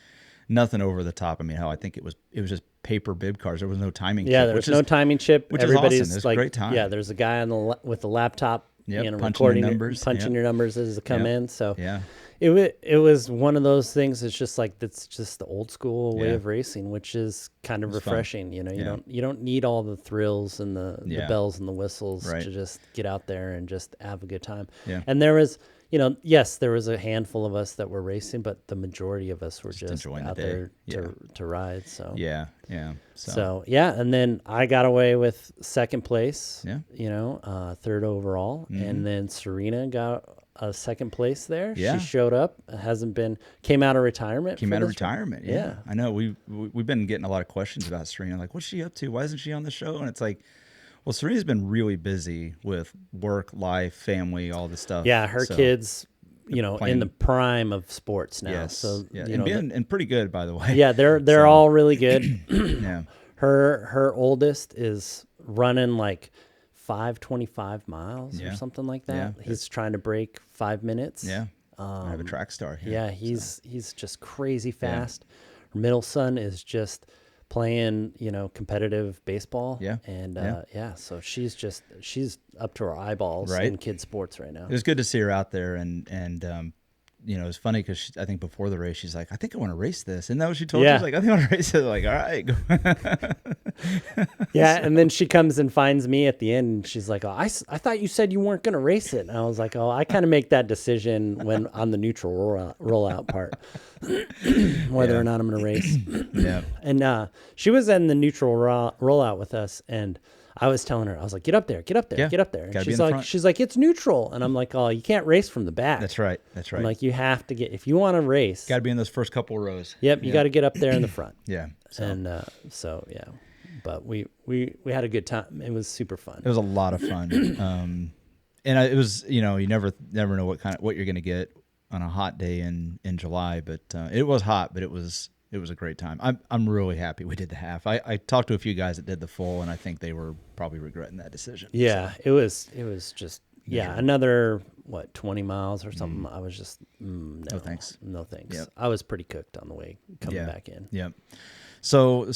Nothing over the top. I mean, I think it was just paper bib cars. There was no timing chip. Yeah, there was no timing chip. Which Everybody's is awesome. It was like, a great time. Yeah, there's a guy with the laptop, punching your numbers. Punching your numbers as they come in. So yeah. It was one of those things. It's just like, that's just the old school way of racing, which is kind of refreshing. Fun. You don't need all the thrills and the bells and the whistles to just get out there and just have a good time. Yeah. And there was, yes, there was a handful of us that were racing, but the majority of us were just out there to ride. So yeah. So and then I got away with second place. Yeah. Third overall, and then Serena got a second place there. She showed up. Came out of retirement. Yeah. I know we've been getting a lot of questions about Serena. Like, what's she up to? Why isn't she on the show? And it's like, well, Serena's been really busy with work, life, family, all this stuff. Yeah, her kids, in the prime of sports now. Yes. So and pretty good, by the way. Yeah, they're all really good. Yeah. Her oldest is running like 5:25 miles or something like that. Yeah. He's trying to break 5 minutes. Yeah. I have a track star here. Yeah, he's just crazy fast. Yeah. Her middle son is just playing, competitive baseball. Yeah. And so she's up to her eyeballs in kids sports right now. It was good to see her out there, and it's funny because I think before the race, she's like, I think I want to race this. Isn't that what she told you? She's like, I think I want to race it. Like, all right. Yeah. And then she comes and finds me at the end, and she's like, oh, I thought you said you weren't going to race it. And I was like, oh, I kind of make that decision when on the neutral rollout part, whether or not I'm going to race. Yeah. And she was in the neutral rollout with us, and I was telling her, I was like, get up there. And she's like, it's neutral. And I'm like, oh, you can't race from the back. That's right. I'm like, you have to if you want to race. Got to be in those first couple of rows. Yep. You got to get up there in the front. Yeah. And but we had a good time. It was super fun. It was a lot of fun. it was, you never know what you're going to get on a hot day in July, but it was hot, but it was a great time. I'm really happy we did the half. I talked to a few guys that did the full, and I think they were probably regretting that decision. Yeah, so. it was just another 20 miles or something. I was just no thanks. No thanks. Yep. I was pretty cooked on the way coming back in. Yep. So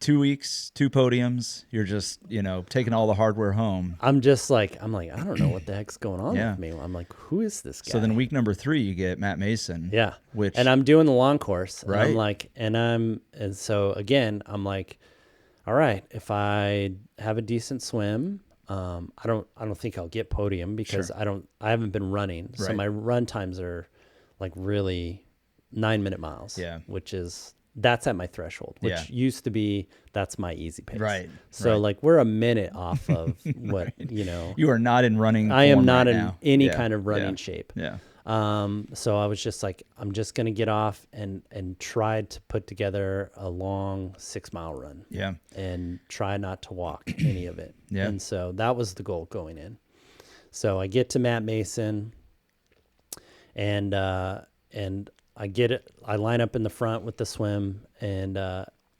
2 weeks, 2 podiums. You're just taking all the hardware home. I'm like I don't know what the heck's going on with me. I'm like, who is this guy? So then week number 3, you get Matt Mason. Yeah. And I'm doing the long course. Right. And I'm like, and so again, I'm like, all right, if I have a decent swim, I don't think I'll get podium because Sure. I haven't been running. So Right. my run times are like really 9-minute miles. Yeah. That's at my threshold, which Yeah. used to be, that's my easy pace. Right. So right. like we're a minute off of what, You are not in running. I am form not right in now. any Yeah. kind of running Yeah. shape. Yeah. So I was just like, I'm just going to get off and tried to put together a long 6-mile run. Yeah. And try not to walk any of it. Yeah. And so that was the goal going in. So I get to Matt Mason and I get it. I line up in the front with the swim and,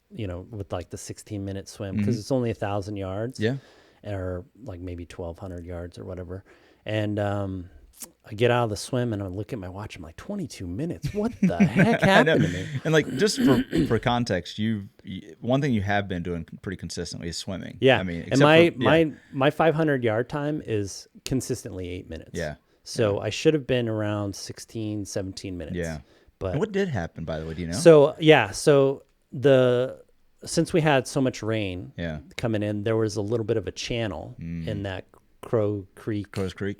with like the 16-minute swim because it's only 1,000 yards. Yeah. Or like maybe 1,200 yards or whatever. And I get out of the swim and I look at my watch. I'm like, 22 minutes. What the heck happened to me? And like just for context, one thing you have been doing pretty consistently is swimming. Yeah. I mean, and my 500 yard time is consistently 8 minutes. Yeah. So I should have been around 16, 17 minutes. Yeah. But and what did happen, by the way? Do you know? So since we had so much rain coming in, there was a little bit of a channel in that Crow's Creek.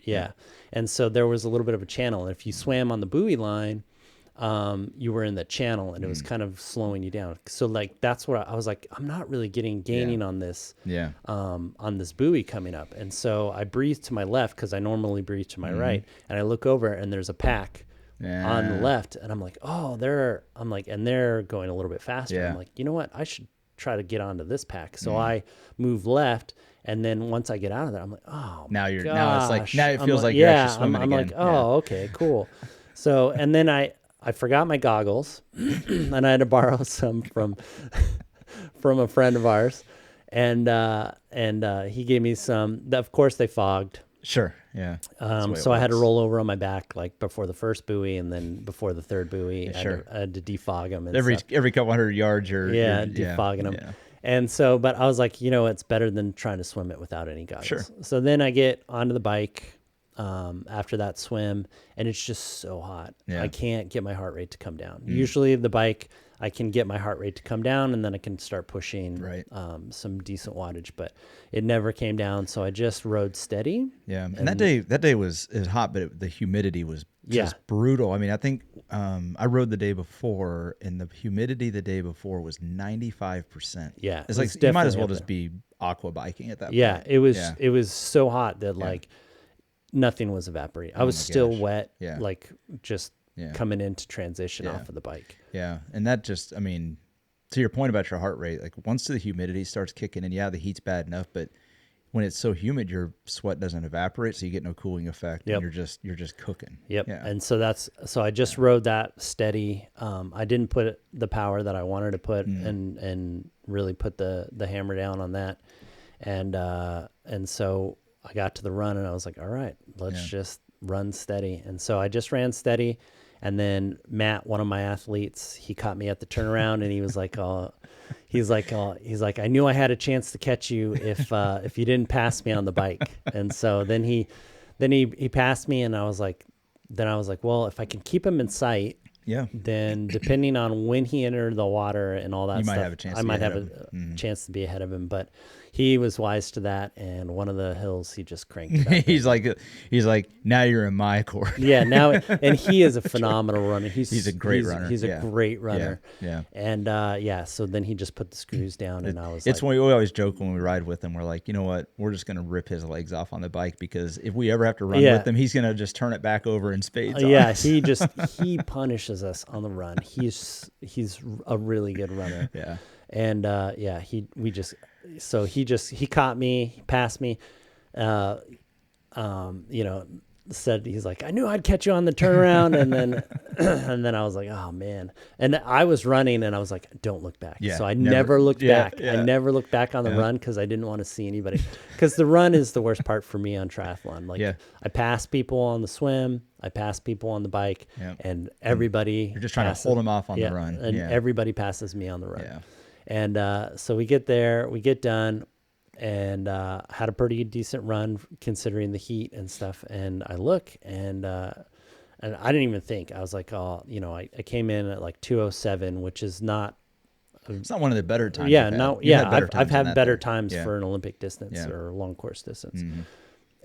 Yeah. And so there was a little bit of a channel. And if you swam on the buoy line, you were in the channel and it was kind of slowing you down. So like, that's what I was like, I'm not really gaining on this, on this buoy coming up. And so I breathe to my left because I normally breathe to my right. And I look over and there's a pack on the left. And I'm like, and they're going a little bit faster. Yeah. I'm like, you know what? I should try to get onto this pack. So I move left. And then once I get out of there, I'm like, oh, now it I'm feels like like, you're actually swimming I'm again. like, oh, okay, cool. So, and then I forgot my goggles and I had to borrow some from a friend of ours. And he gave me some, of course they fogged. Sure. Yeah. So I had to roll over on my back, like before the first buoy and then before the third buoy. Sure. I had to defog them. And every couple hundred yards, you're defogging them. Yeah. And so, but I was like, it's better than trying to swim it without any goggles. Sure. So then I get onto the bike after that swim, and it's just so hot. Yeah. I can't get my heart rate to come down. Usually the bike, I can get my heart rate to come down, and then I can start pushing some decent wattage, but it never came down. So I just rode steady. Yeah. And that day was hot, but the humidity was just brutal. I mean, I think I rode the day before, and the humidity the day before was 95%. Yeah. It's like you might as well just be aqua biking at that point. Yeah. It was so hot that like nothing was evaporating. I was still wet, like just coming into transition off of the bike. Yeah. And that just, I mean, to your point about your heart rate, like once the humidity starts kicking in, the heat's bad enough, but when it's so humid, your sweat doesn't evaporate, so you get no cooling effect. Yep. And you're just cooking. Yep. Yeah. And so I just rode that steady. I didn't put the power that I wanted to put and really put the hammer down on that. And so I got to the run and I was like, all right, let's just run steady. And so I just ran steady. And then Matt, one of my athletes, he caught me at the turnaround and he was like, he's like, I knew I had a chance to catch you if you didn't pass me on the bike. And so then he passed me and I was like, well, if I can keep him in sight, then depending on when he entered the water and all that stuff, I might have a chance to be ahead of him. But he was wise to that, and one of the hills he just cranked it up. he's like, now you're in my court. Now, and he is a phenomenal runner. He's a great runner. He's a great runner. Yeah. And so then he just put the screws down, and I was it's when we always joke when we ride with him. We're like, you know what? We're just gonna rip his legs off on the bike because if we ever have to run with him, he's gonna just turn it back over in spades. Yeah, he punishes us on the run. He's a really good runner. Yeah. And he caught me, he passed me. you know, said, he's like, I knew I'd catch you on the turnaround. And then, and then I was like, oh man. And I was running and I was like, don't look back. Yeah, so I never looked back. yeah. I never looked back on the run, cause I didn't want to see anybody, cause the run is the worst part for me on triathlon. Like I pass people on the swim, I pass people on the bike, and everybody, you're just trying to hold them off on the run. And everybody passes me on the run. Yeah. And so we get there, we get done, and had a pretty decent run considering the heat and stuff. And I look, and I didn't even think. I was like, oh, you know, I came in at like 2:07, which is not. It's not one of the better times. Yeah, no, yeah. I've had better times Yeah. for an Olympic distance or long course distance. Mm-hmm.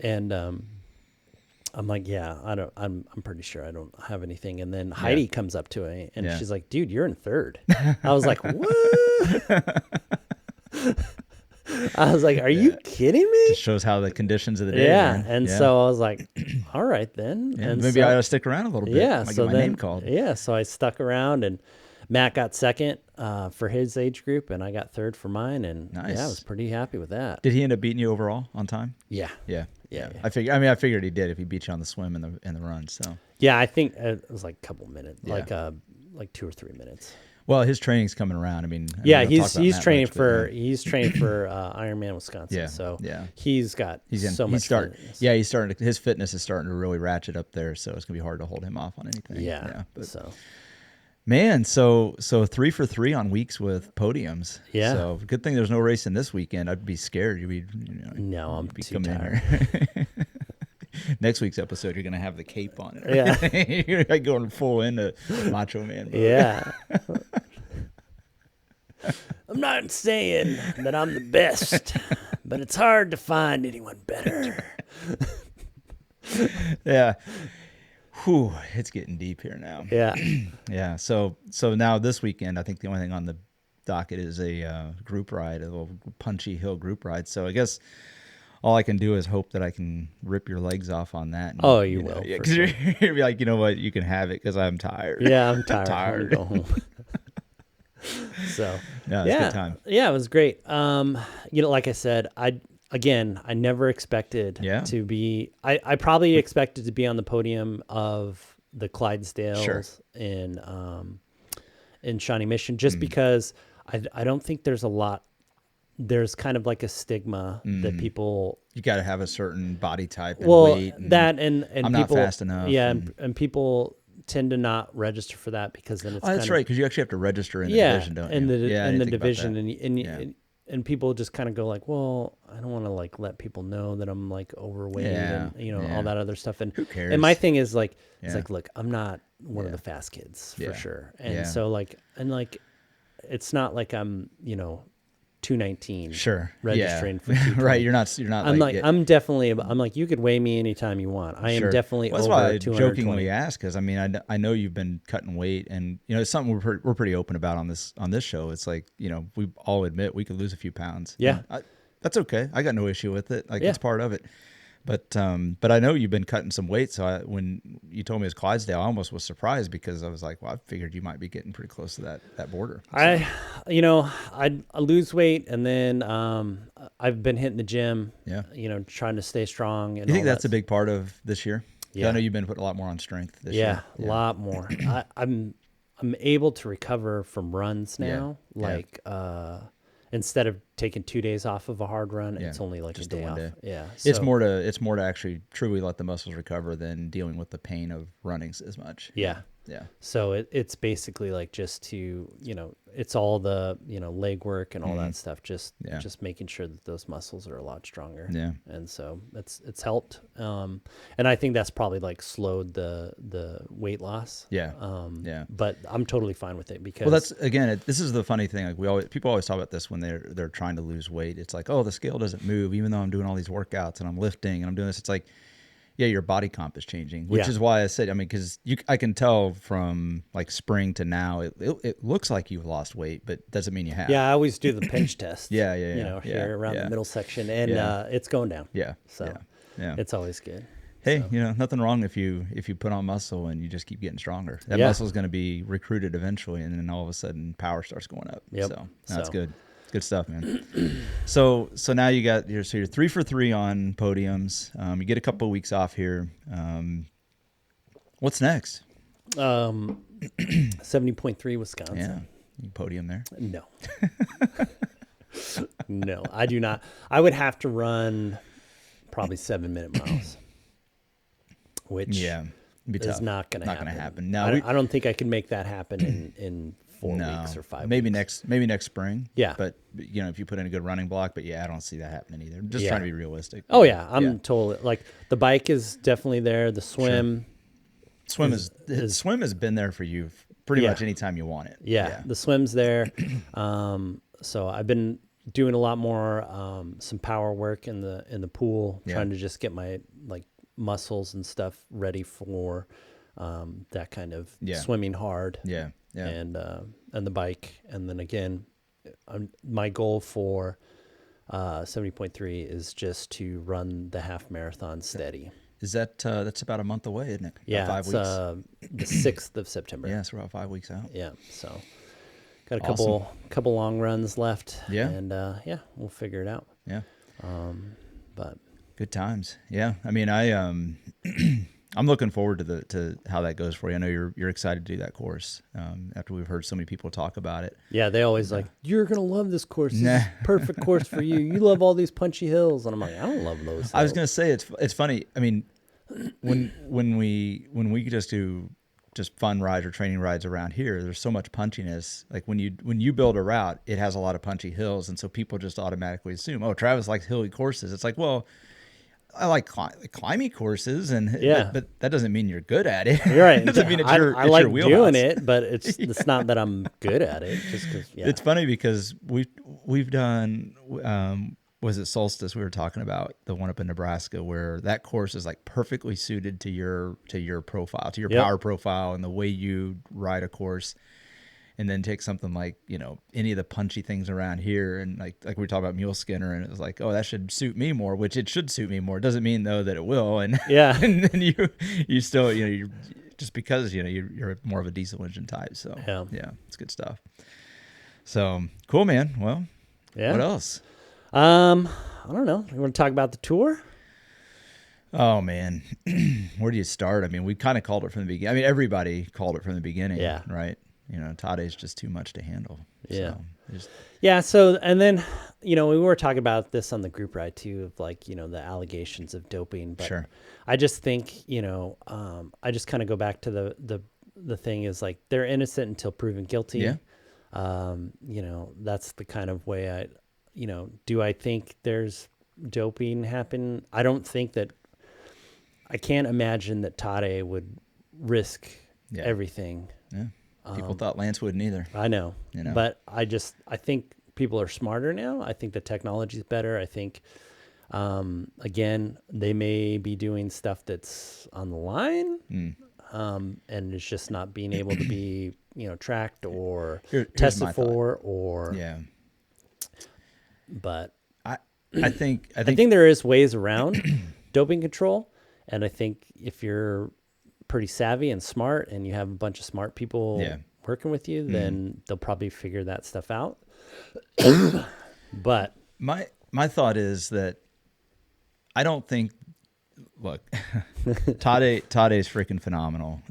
And I'm like, yeah, I'm pretty sure I don't have anything. And then Heidi comes up to me and she's like, dude, you're in third. I was like, what? I was like, are you kidding me? Just shows how the conditions of the day. Yeah. Man. And so I was like, all right then. Yeah, and maybe so, I ought to stick around a little bit. Yeah. Might So get my then, name called. yeah. So I stuck around, and Matt got second for his age group, and I got third for mine. And Nice. yeah, I was pretty happy with that. Did he end up beating you overall on time? Yeah. Yeah. Yeah. I figured he did if he beat you on the swim and the run. So Yeah. I think it was like a couple minutes, like 2 or 3 minutes. well, his training's coming around. I mean, Yeah, we don't talk about he's Matt training much, but, for Ironman Wisconsin. Yeah, So yeah. he's got so much fitness. Yeah, he's starting. His fitness is starting to really ratchet up there. So it's gonna be hard to hold him off on anything. Yeah. But, So man, so 3 for 3 on weeks with podiums. Yeah. So good thing there's no racing this weekend. I'd be scared. You'd be, no, I'm be too coming in tired. here. Next week's episode, you're gonna have the cape on it. Yeah. You're like going full into Macho Man mode. Yeah. I'm not saying that I'm the best, but it's hard to find anyone better. Yeah. Whew, it's getting deep here now. Yeah. Yeah. So now this weekend, I think the only thing on the docket is a group ride, a little punchy hill group ride. So I guess all I can do is hope that I can rip your legs off on that. And, Oh, you will, Yeah, for because sure. you'll be like, you know what, you can have it because I'm tired. Yeah, I'm tired. Tired. I wanna go home. So No, it's a good time. Yeah, it was great. You know, like I said, I never expected to be. I probably expected to be on the podium of the Clydesdales in Shawnee Mission, just because I don't think there's a lot. There's kind of like a stigma that people. You got to have a certain body type and Well, weight. And that and I'm people, not fast enough. Yeah, and people tend to not register for that because then it's. Oh, that's right, because you actually have to register in the division, don't you? In the division, and people just kind of go like, well, I don't want to like let people know that I'm like overweight and all that other stuff. And who cares? And my thing is like, it's like, look, I'm not one of the fast kids for Yeah. sure. And Yeah. so like, it's not like I'm 219 registering for 220. Right, you're not I'm like I'm definitely I'm like, you could weigh me anytime you want. I am definitely well, that's over why I 220. jokingly ask, because I mean I know you've been cutting weight, and it's something we're pretty open about on this show. It's like, we all admit we could lose a few pounds. Yeah. That's okay. I got no issue with it. Like, Yeah. it's part of it. But I know you've been cutting some weight. So when you told me it was Clydesdale, I almost was surprised, because I was like, well, I figured you might be getting pretty close to that border. So. I lose weight, and then I've been hitting the gym. Yeah. Trying to stay strong. And You think all that's a big part of this year? 'Cause Yeah. I know you've been putting a lot more on strength this year. Yeah, a lot more. I'm able to recover from runs now. Yeah. Like instead of taking 2 days off of a hard run, Yeah. it's only like Just a the day one off. day. Yeah, It's more to actually truly let the muscles recover than dealing with the pain of running as much. Yeah. Yeah. So it's basically like just to, it's all the, leg work and all that stuff, just making sure that those muscles are a lot stronger. Yeah. And so it's helped. And I think that's probably like slowed the weight loss. Yeah. But I'm totally fine with it because. Well, that's again, this is the funny thing. Like people always talk about this when they're trying to lose weight. It's like, oh, the scale doesn't move, even though I'm doing all these workouts and I'm lifting and I'm doing this. It's like, yeah, your body comp is changing, which is why I said, because I can tell from like spring to now, it looks like you've lost weight, but doesn't mean you have. Yeah, I always do the pinch test. Yeah. Here around the middle section, and it's going down. Yeah. So yeah. it's always good. Hey, nothing wrong if you put on muscle and you just keep getting stronger. That muscle is going to be recruited eventually, and then all of a sudden power starts going up. Yep. So that's good. Good stuff, man. So now you're 3 for 3 on podiums. You get a couple of weeks off here. What's next? 70.3 Wisconsin. Yeah, you podium there. No. No, I do not. I would have to run probably 7-minute miles, which is not going to happen. No, I don't think I can make that happen in 4 weeks or 5 maybe weeks. next spring. Yeah. But if you put in a good running block, but I don't see that happening either. I'm just trying to be realistic. Oh yeah. I'm totally like the bike is definitely there. The swim, swim has been there for you pretty much anytime you want it. Yeah. The swim's there. So I've been doing a lot more, some power work in the pool, trying to just get my like muscles and stuff ready for, that kind of swimming hard. Yeah. And the bike. And then again, my goal for 70.3 is just to run the half marathon steady. Is that that's about a month away, isn't it? Yeah, about 5 weeks. The 6th of September. Yeah, it's about 5 weeks out. Yeah, so got a couple long runs left. Yeah, and we'll figure it out. Yeah, but good times. Yeah, I mean, I'm looking forward to how that goes for you. I know you're excited to do that course after we've heard so many people talk about it. Yeah, they always like, you're gonna love this course. This is perfect course for you. You love all these punchy hills, and I'm like, I don't love those hills. I was gonna say it's funny. I mean, when we just do just fun rides or training rides around here, there's so much punchiness. Like when you build a route, it has a lot of punchy hills, and so people just automatically assume, oh, Travis likes hilly courses. It's like, well, I like climbing courses, but that doesn't mean you're good at it. You're right. It doesn't mean it's your I like wheelhouse. doing it, but it's not that I'm good at it. Just because. Yeah. It's funny because we've done. Was it Solstice we were talking about, the one up in Nebraska, where that course is like perfectly suited to your profile, to your power profile and the way you ride a course. And then take something like, any of the punchy things around here, and like we talked about Mule Skinner, and it was like, oh, that should suit me more, which it should suit me more. It doesn't mean though that it will. And and then you still, you're just because you're more of a diesel engine type. So yeah, it's good stuff. So cool, man. Well, what else? I don't know. You want to talk about the tour? Oh man, where do you start? I mean, we kind of called it from the beginning. I mean, everybody called it from the beginning. Yeah. Right. Tade's just too much to handle. Yeah. So, and then, we were talking about this on the group ride too, of like, the allegations of doping. But sure. I just think, I just kind of go back to the thing is like, they're innocent until proven guilty. Yeah. That's the kind of way do I think there's doping happen? I don't think that, I can't imagine that Tade would risk everything. Yeah. People thought Lance wouldn't either. I know. But I think people are smarter now. I think the technology is better. I think, again, they may be doing stuff that's on the line, and it's just not being able to be, tracked or tested for or. Yeah. But I think there is ways around doping control, and I think if you're pretty savvy and smart and you have a bunch of smart people working with you, then they'll probably figure that stuff out. But my thought is that I don't think, look, Tade's freaking phenomenal.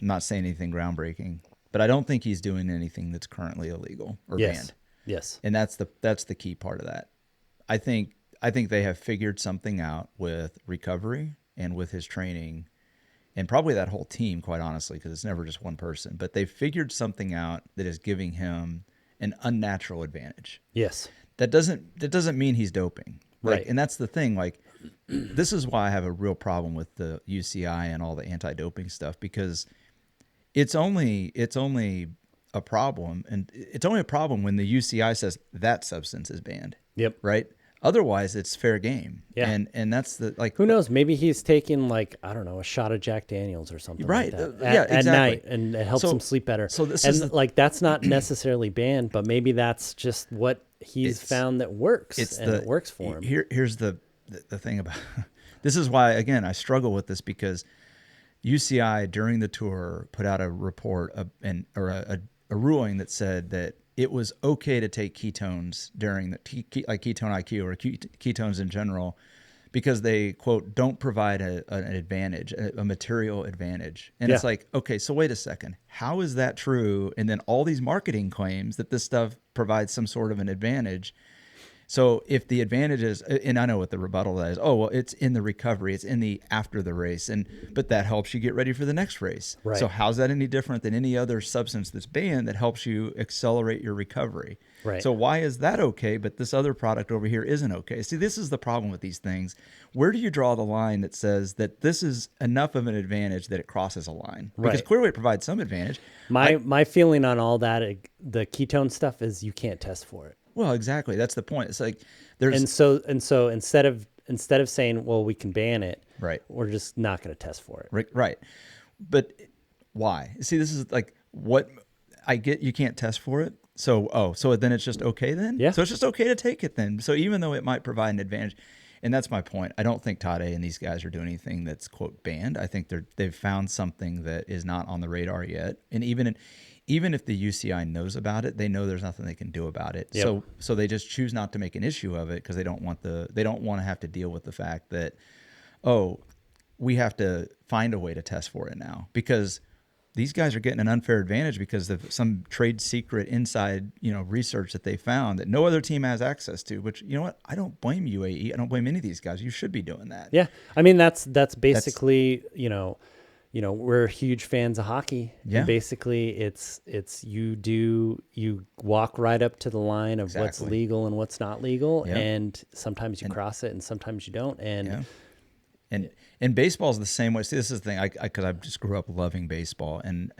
Not saying anything groundbreaking, but I don't think he's doing anything that's currently illegal or banned. Yes. And that's the key part of that. I think they have figured something out with recovery and with his training, and probably that whole team, quite honestly, because it's never just one person. But they figured something out that is giving him an unnatural advantage. Yes. That doesn't mean he's doping. Right. And that's the thing. Like, this is why I have a real problem with the UCI and all the anti-doping stuff, because it's only a problem, and it's only a problem when the UCI says that substance is banned. Yep. Right. Otherwise, it's fair game. Yeah. And that's the, like, who knows? Maybe he's taking, like, I don't know, a shot of Jack Daniels or something. Right. Like that Exactly. At night, and it helps him sleep better. So this is like, that's not necessarily banned, but maybe that's just what he's found that works. It works for him. Here's the thing about this is why, again, I struggle with this, because UCI during the tour put out a report a ruling that said that it was okay to take ketones during like ketone IQ or ketones in general, because they, quote, don't provide an advantage, a material advantage. And it's like, okay, so wait a second. How is that true? And then all these marketing claims that this stuff provides some sort of an advantage. So if the advantage is, and I know what the rebuttal is, oh, well, it's in the recovery, it's in the after the race, but that helps you get ready for the next race. Right. So how's that any different than any other substance that's banned that helps you accelerate your recovery? Right. So why is that okay, but this other product over here isn't okay? See, this is the problem with these things. Where do you draw the line that says that this is enough of an advantage that it crosses a line? Because Right. clearly it provides some advantage. My feeling on all that, the ketone stuff, is you can't test for it. Well, exactly. That's the point. It's like there's And so instead of saying, well, we can ban it, right. we're just not going to test for it. Right. But why? See, this is like what I get. You can't test for it. So then it's just okay then? Yeah. So it's just okay to take it then. So even though it might provide an advantage, and that's my point. I don't think Tade and these guys are doing anything that's, quote, banned. I think they've found something that is not on the radar yet. And even if the UCI knows about it, they know there's nothing they can do about it. Yep. So they just choose not to make an issue of it because they don't want to have to deal with the fact that, oh, we have to find a way to test for it now, because these guys are getting an unfair advantage because of some trade secret inside, research that they found that no other team has access to. Which, you know what? I don't blame UAE. I don't blame any of these guys. You should be doing that. Yeah, I mean that's basically we're huge fans of hockey. Yeah. And basically it's you walk right up to the line of what's Exactly. legal and what's not legal, Yep. and sometimes you cross it and sometimes you don't. And And baseball is the same way. See, this is the thing, because I just grew up loving baseball and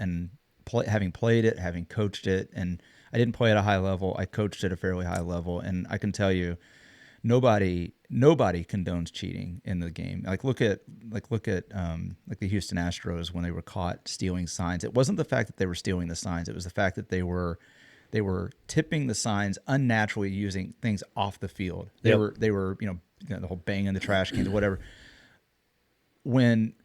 having played it, having coached it, and I didn't play at a high level. I coached at a fairly high level, and I can tell you, nobody condones cheating in the game. Look at the Houston Astros when they were caught stealing signs. It wasn't the fact that they were stealing the signs; it was the fact that they were tipping the signs unnaturally, using things off the field. They were the whole banging the trash cans or whatever. When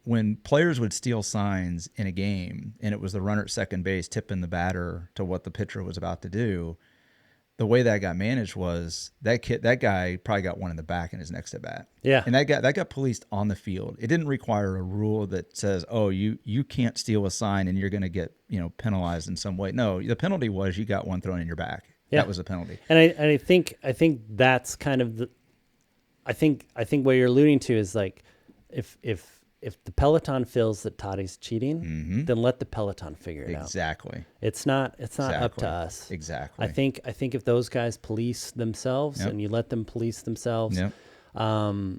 players would steal signs in a game and it was the runner at second base tipping the batter to what the pitcher was about to do, the way that got managed was that guy probably got one in the back in his next at bat. Yeah. And that got policed on the field. It didn't require a rule that says, oh, you can't steal a sign and you're going to get, penalized in some way. No, the penalty was you got one thrown in your back. Yeah. That was the penalty. And I think that's kind of I think what you're alluding to is like, if the Peloton feels that Tade's cheating, then let the Peloton figure it out. Exactly. It's not up to us. Exactly. I think if those guys police themselves and you let them police themselves, the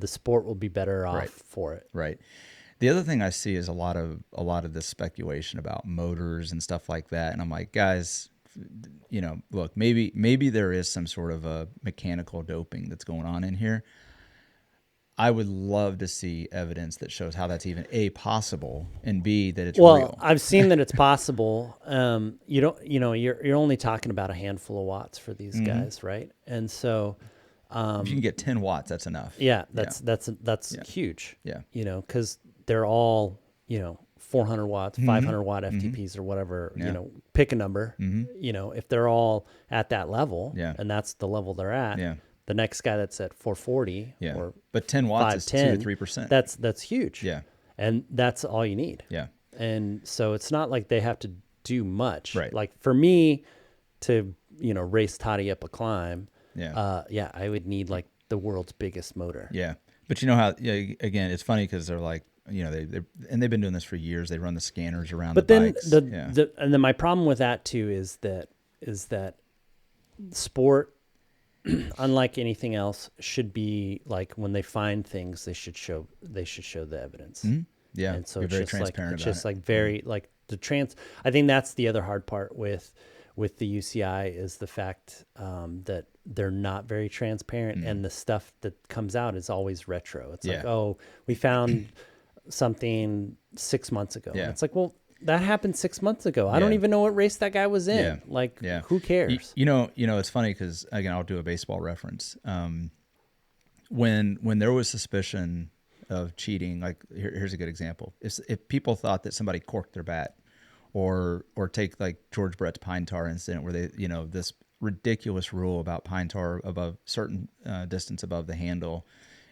sport will be better off for it. Right. The other thing I see is a lot of this speculation about motors and stuff like that, and I'm like, guys, look, maybe there is some sort of a mechanical doping that's going on in here. I would love to see evidence that shows how that's even A, possible, and B, that it's real. I've seen that it's possible. You're only talking about a handful of watts for these guys, right? And so, if you can get 10 watts, that's enough. Yeah, that's huge. Yeah. Because they're all 400 watts, 500 watt FTPs or whatever. Pick a number. If they're all at that level, and that's the level they're at. Yeah. The next guy that's at 440 or but 10 watts 510, is 2 to 3%. That's huge. Yeah. And that's all you need. Yeah. And so it's not like they have to do much. Right. Like for me to, race Toddy up a climb, I would need like the world's biggest motor. Yeah. But you know how, again, it's funny because they're like, they've been doing this for years. They run the scanners around the bikes. And then my problem with that too is that sport, unlike anything else, should be like when they find things, they should show the evidence. Mm-hmm. Yeah, and so be it's very just transparent. It's just like very like I think that's the other hard part with the UCI is the fact that they're not very transparent, and the stuff that comes out is always retro. It's like, oh, we found something 6 months ago. Yeah. And it's like, well, that happened 6 months ago. I don't even know what race that guy was in. Who cares? It's funny because, again, I'll do a baseball reference. When there was suspicion of cheating, like here's a good example. If people thought that somebody corked their bat or take like George Brett's pine tar incident where they, this ridiculous rule about pine tar above certain distance above the handle,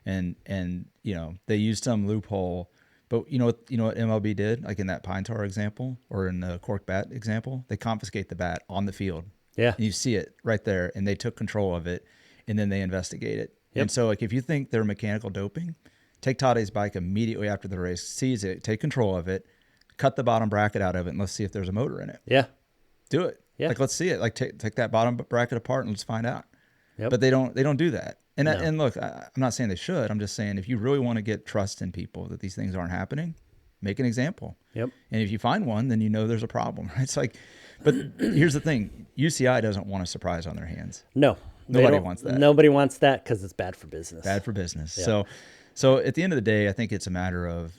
and they used some loophole. But you know what MLB did, like in that pine tar example or in the cork bat example, they confiscate the bat on the field. Yeah. And you see it right there, and they took control of it, and then they investigate it. Yep. And so, like, if you think they're mechanical doping, take Tade's bike immediately after the race, seize it, take control of it, cut the bottom bracket out of it, and let's see if there's a motor in it. Yeah. Do it. Yeah. Like, let's see it. Like, take that bottom bracket apart and let's find out. Yep. But they don't do that. And No. and look, I'm not saying they should. I'm just saying if you really want to get trust in people that these things aren't happening, make an example. Yep. And if you find one, then there's a problem. Right? It's like, but here's the thing: UCI doesn't want a surprise on their hands. No. Nobody wants that. Nobody wants that because it's bad for business. Bad for business. Yeah. So at the end of the day, I think it's a matter of,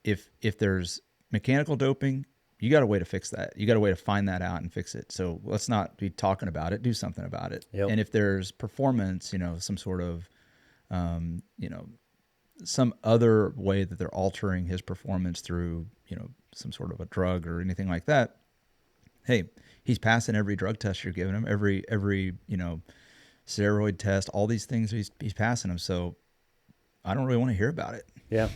if there's mechanical doping, you got a way to fix that. You got a way to find that out and fix it. So let's not be talking about it. Do something about it. Yep. And if there's performance, some sort of, some other way that they're altering his performance through, some sort of a drug or anything like that, hey, he's passing every drug test you're giving him, every steroid test, all these things he's passing them. So I don't really want to hear about it. Yeah.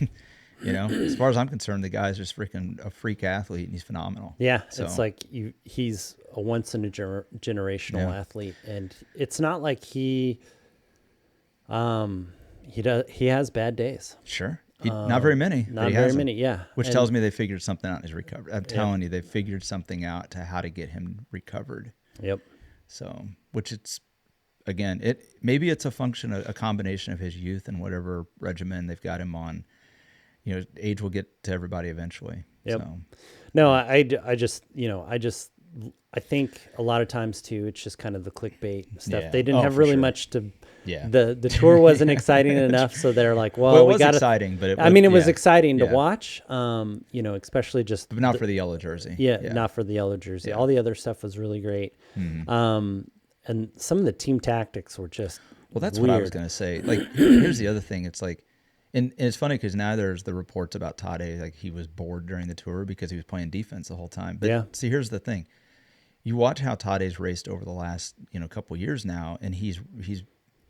As far as I'm concerned, the guy's just freaking a freak athlete and he's phenomenal. Yeah. So, it's like he's a once in a generational athlete, and it's not like he has bad days. sure. Not very many. Not very many. Yeah. Which tells me they figured something out in his recovery. I'm telling you, they figured something out to how to get him recovered. Yep. So, which it's, again, maybe it's a function, a combination of his youth and whatever regimen they've got him on. Age will get to everybody eventually. Yep. So. No, I think a lot of times too, it's just kind of the clickbait stuff. Yeah. They didn't have for really sure. much to. Yeah. The tour wasn't exciting enough, so they're like, well, it we was got exciting, but it was yeah. exciting to Yeah. watch. Especially just But not for the yellow jersey. Yeah, not for the yellow jersey. Yeah. All the other stuff was really great. Mm-hmm. And some of the team tactics were just Well, that's weird. what I was going to say. Like, here's the other thing. It's like, and it's funny because now there's the reports about Tade, like he was bored during the tour because he was playing defense the whole time. But Yeah. see, here's the thing. You watch how Tade's raced over the last, couple of years now, and he's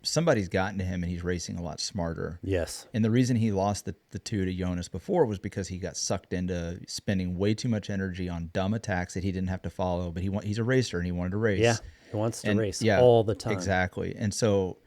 somebody's gotten to him and he's racing a lot smarter. Yes. And the reason he lost the two to Jonas before was because he got sucked into spending way too much energy on dumb attacks that he didn't have to follow. But he's a racer and he wanted to race. Yeah, he wants to race yeah, all the time. Exactly. And so,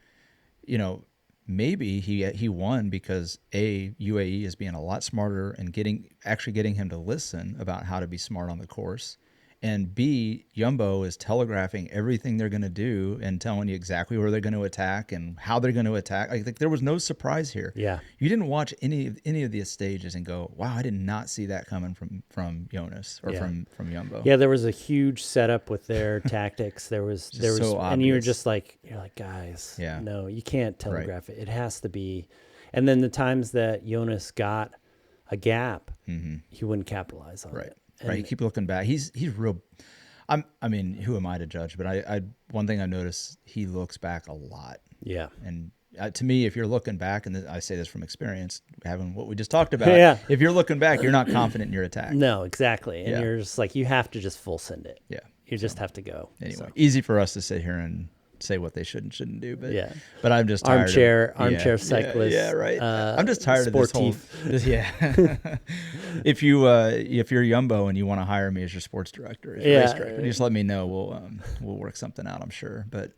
maybe he won because UAE is being a lot smarter and getting him to listen about how to be smart on the course. And B, Jumbo is telegraphing everything they're going to do and telling you exactly where they're going to attack and how they're going to attack. Like there was no surprise here. Yeah. You didn't watch any of these stages and go, wow, I did not see that coming from Jonas or from Jumbo. Yeah, there was a huge setup with their tactics. There was so and you're obvious. like, guys, Yeah. no, you can't telegraph it. It has to be. And then the times that Jonas got a gap, he wouldn't capitalize on it. Right. You keep looking back. He's real. I mean, who am I to judge? But I one thing I noticed, he looks back a lot. Yeah. And to me, if you're looking back, and I say this from experience, having what we just talked about, Yeah. if you're looking back, you're not confident in your attack. No, exactly. And Yeah. you're just like, you have to just full send it. Yeah. You just have to go. Anyway, So, easy for us to sit here and say what they should and shouldn't do, but Yeah. But I'm just tired armchair cyclist. Yeah, right. I'm just tired of this whole. sportif. Yeah. if you're Jumbo and you want to hire me as your sports director, as your race director, just let me know. We'll work something out. I'm sure, but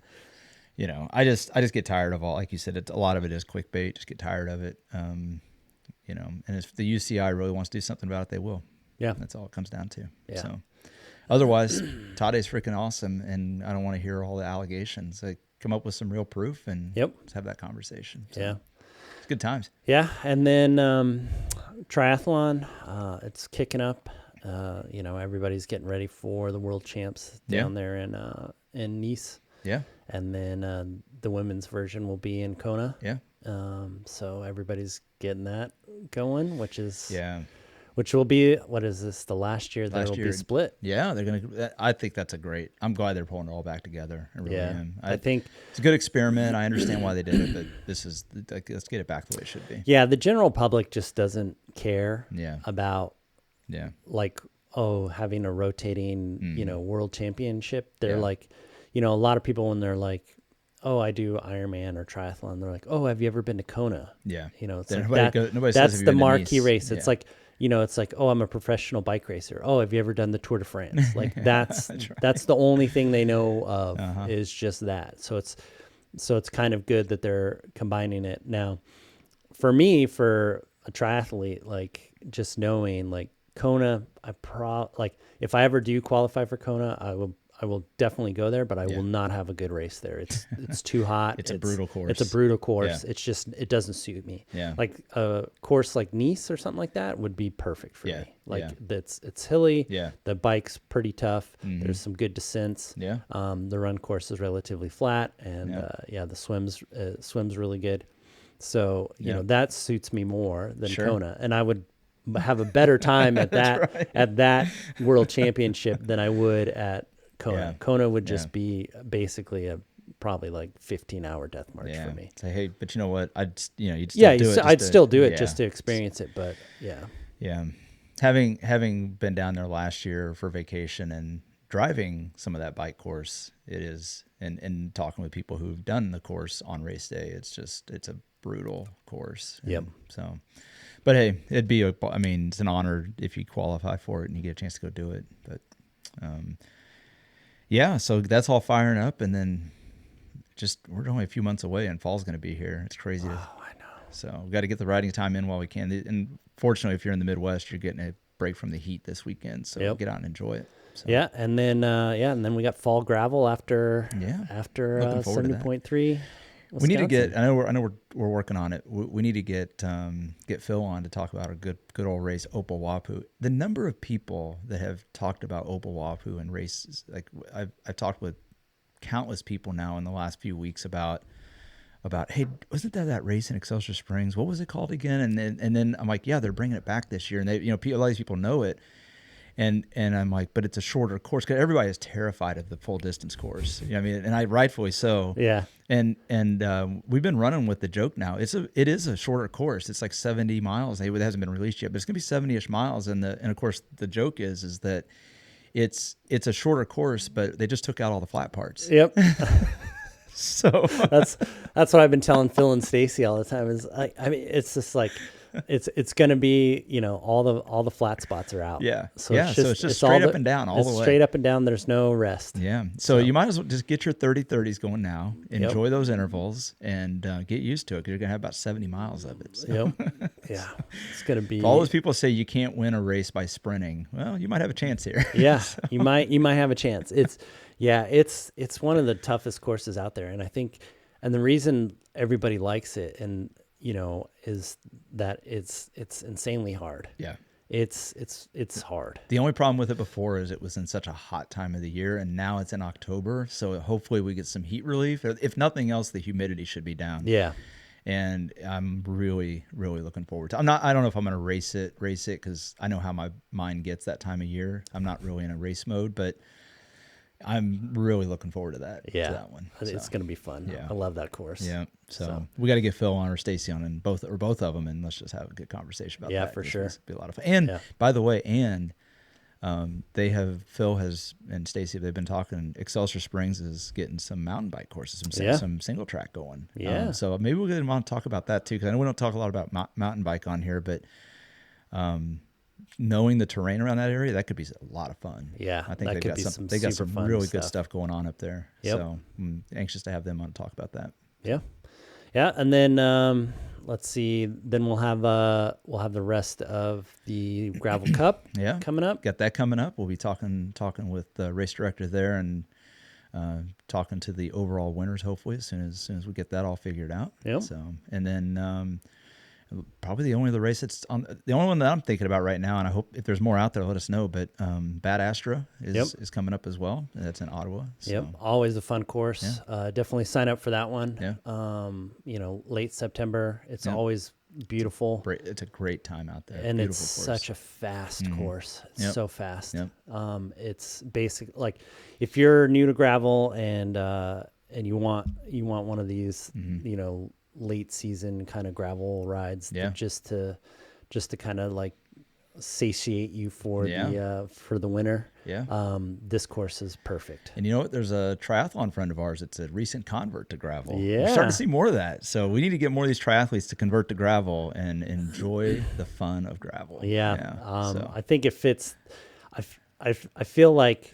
I just get tired of all. Like you said, a lot of it is clickbait. Just get tired of it. And if the UCI really wants to do something about it, they will. Yeah. That's all it comes down to. Yeah. So. Otherwise, Tade's freaking awesome, and I don't want to hear all the allegations. Like, come up with some real proof and let's have that conversation. So, Yeah. It's good times. Yeah. And then triathlon, it's kicking up. Everybody's getting ready for the world champs down there in Nice. Yeah. And then the women's version will be in Kona. Yeah. So everybody's getting that going, which will be, what is this, the last year that it'll be split? Yeah, I think that's I'm glad they're pulling it all back together. I really am. I think it's a good experiment. I understand why they did it, but let's get it back the way it should be. Yeah, the general public just doesn't care about, Yeah. like, having a rotating, world championship. They're Yeah. like, a lot of people when they're like, oh, I do Ironman or triathlon, they're like, oh, have you ever been to Kona? Yeah. It's Then like nobody says, that's "Have you the been to marquee Nice?" race. Yeah. It's like, it's like, oh, I'm a professional bike racer. Oh, have you ever done the Tour de France? Like that's the only thing they know of is just that. So it's kind of good that they're combining it. Now, for me, for a triathlete, like just knowing like Kona, like if I ever do qualify for Kona, I will definitely go there, but I will not have a good race there. It's too hot. It's a brutal course. It's a brutal course. Yeah. It's just, it doesn't suit me. Yeah. Like a course like Nice or something like that would be perfect for Yeah. me. Like Yeah. it's hilly. Yeah. The bike's pretty tough. There's some good descents. Yeah. The run course is relatively flat, and the swim's really good. So that suits me more than Kona, and I would have a better time at that at that World Championship than I would at Kona. Yeah. Kona would just be basically probably like 15-hour death march for me. Say, hey, but you know what? You'd still do it. I'd still do it just to experience it, but yeah. Having been down there last year for vacation and driving some of that bike course, it is, and talking with people who've done the course on race day, it's a brutal course. Yep. So, but hey, it's an honor if you qualify for it and you get a chance to go do it. But, so that's all firing up, and then we're only a few months away, and fall's going to be here. It's crazy. I know. So we got to get the riding time in while we can. And fortunately, if you're in the Midwest, you're getting a break from the heat this weekend. So get out and enjoy it. So. Yeah, and then we got fall gravel after after 70.3. We need to get. I know we're working on it. We need to get Phil on to talk about a good old race, Opawapu. The number of people that have talked about Opawapu and races, like I've talked with countless people now in the last few weeks about hey, wasn't that race in Excelsior Springs? What was it called again? And then I'm like, yeah, they're bringing it back this year, and they, a lot of these people know it. And I'm like, but it's a shorter course, because everybody is terrified of the full distance course. And I rightfully so. Yeah. And we've been running with the joke now. It is a shorter course. It's like 70 miles. It hasn't been released yet, but it's gonna be 70-ish miles. And of course the joke is that it's a shorter course, but they just took out all the flat parts. Yep. So that's what I've been telling Phil and Stacy all the time. Is it's just like it's going to be all the flat spots are out. Yeah. So it's just straight up and down all the way. Straight up and down. There's no rest. Yeah. So you might as well just get your 30-30s going now. Enjoy those intervals and get used to it, because you're going to have about 70 miles of it. So. Yep. Yeah. It's going to be. If all those people say you can't win a race by sprinting, well, you might have a chance here. Yeah. So. You might have a chance. It's one of the toughest courses out there, and I think, and the reason everybody likes it, and is that it's insanely hard. Yeah, it's hard. The only problem with it before is it was in such a hot time of the year, and now it's in October, so hopefully we get some heat relief. If nothing else, the humidity should be down. Yeah, and I'm really, really looking forward to. I don't know if I'm going to race it because I know how my mind gets that time of year. I'm not really in a race mode, but I'm really looking forward to that. Yeah, to that one. It's going to be fun. Yeah, I love that course. Yeah. So we got to get Phil on or Stacy on, and both of them, and let's just have a good conversation about that. Yeah, for sure. It'll be a lot of fun. And by the way, Phil and Stacy, they've been talking. Excelsior Springs is getting some mountain bike courses, some single track going. Yeah. So maybe we'll get him on to talk about that too, because I know we don't talk a lot about mountain bike on here, but knowing the terrain around that area, that could be a lot of fun. Yeah, I think they got some really good stuff going on up there. Yep. So I'm anxious to have them on to talk about that. Yeah, yeah, and then let's see. Then we'll have the rest of the Gravel Cup coming up. Got that coming up. We'll be talking with the race director there, and talking to the overall winners hopefully as soon as we get that all figured out. Yep. So, and then probably the only one that I'm thinking about right now, and I hope if there's more out there, let us know. But Bad Astra is coming up as well. That's in Ottawa. So. Yep, always a fun course. Yeah. Definitely sign up for that one. Yeah. Late September. It's always beautiful. It's a great time out there. And Beautiful it's course. such a fast course. It's so fast. Yep. It's basic. Like if you're new to gravel and you want one of these, late season kind of gravel rides, just to kind of like satiate you for the winter. Yeah. This course is perfect. And you know what? There's a triathlon friend of ours. It's a recent convert to gravel. Yeah. We're starting to see more of that. So we need to get more of these triathletes to convert to gravel and enjoy the fun of gravel. Yeah. So. I think it fits. I feel like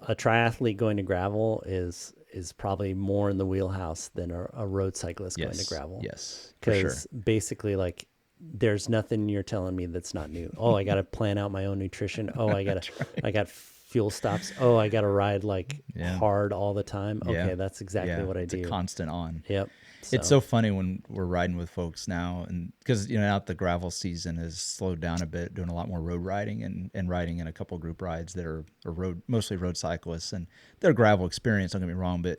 a triathlete going to gravel is probably more in the wheelhouse than a road cyclist going to gravel. Yes. For sure. Because basically, like, there's nothing you're telling me that's not new. Oh, I got to plan out my own nutrition. Oh, I got fuel stops. Oh, I got to ride hard all the time. Okay, that's exactly what I do. It's a constant on. Yep. It's so funny when we're riding with folks now, and because out the gravel season has slowed down a bit, doing a lot more road riding and riding in a couple group rides that are mostly road cyclists, and they're gravel experience. Don't get me wrong, but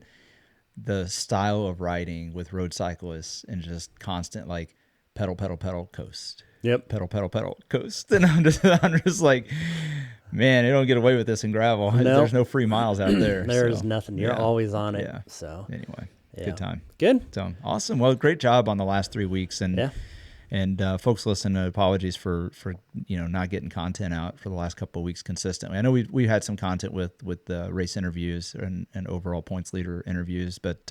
the style of riding with road cyclists and just constant pedal, pedal, pedal, coast. Yep. Pedal, pedal, pedal, coast. And I'm just like, man, they don't get away with this in gravel. Nope. There's no free miles out there. There's nothing. You're always on it. Yeah. So anyway, yeah. Good time. Good. So awesome. Well, great job on the last 3 weeks. And folks listening, apologies for not getting content out for the last couple of weeks consistently. I know we had some content with the race interviews and overall points leader interviews, but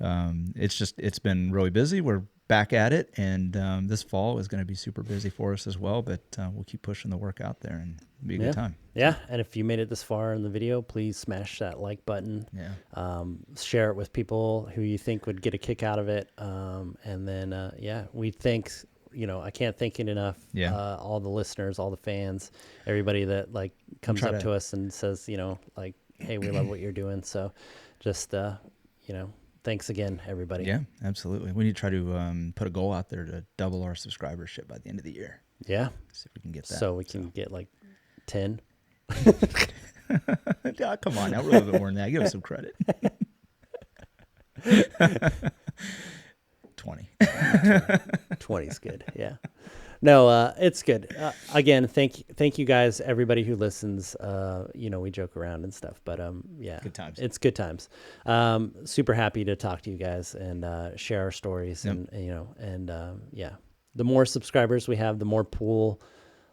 it's been really busy. We're back at it, and this fall is going to be super busy for us as well, but we'll keep pushing the work out there and be a good time. Yeah, and if you made it this far in the video, please smash that like button. Yeah. Share it with people who you think would get a kick out of it. And then, we thank, I can't thank it enough. Yeah. All the listeners, all the fans, everybody that comes up to us and says, hey, we love what you're doing. So just, thanks again, everybody. Yeah, absolutely. We need to try to put a goal out there to double our subscribership by the end of the year. Yeah. See if we can get that. So we can get 10. Come on, now we're a little bit more than that. Give us some credit. 20. 20's good. Yeah. No, it's good. Again, thank you guys, everybody who listens. We joke around and stuff, but good times. It's good times. Super happy to talk to you guys and share our stories, and the more subscribers we have, the more pool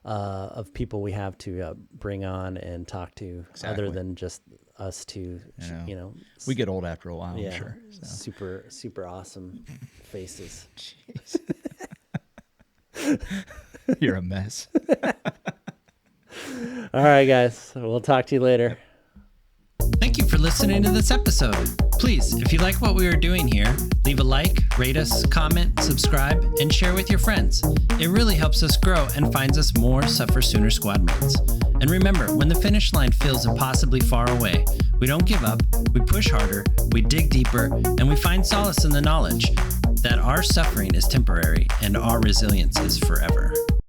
of people we have to bring on and talk to, other than just us two. We get old after a while. Yeah, I'm sure. So. super awesome faces. Jeez. You're a mess. All right, guys. We'll talk to you later. Thank you for listening to this episode. Please, if you like what we are doing here, leave a like, rate us, comment, subscribe, and share with your friends. It really helps us grow and finds us more SufferSooner squad mates. And remember, when the finish line feels impossibly far away, we don't give up, we push harder, we dig deeper, and we find solace in the knowledge that our suffering is temporary and our resilience is forever.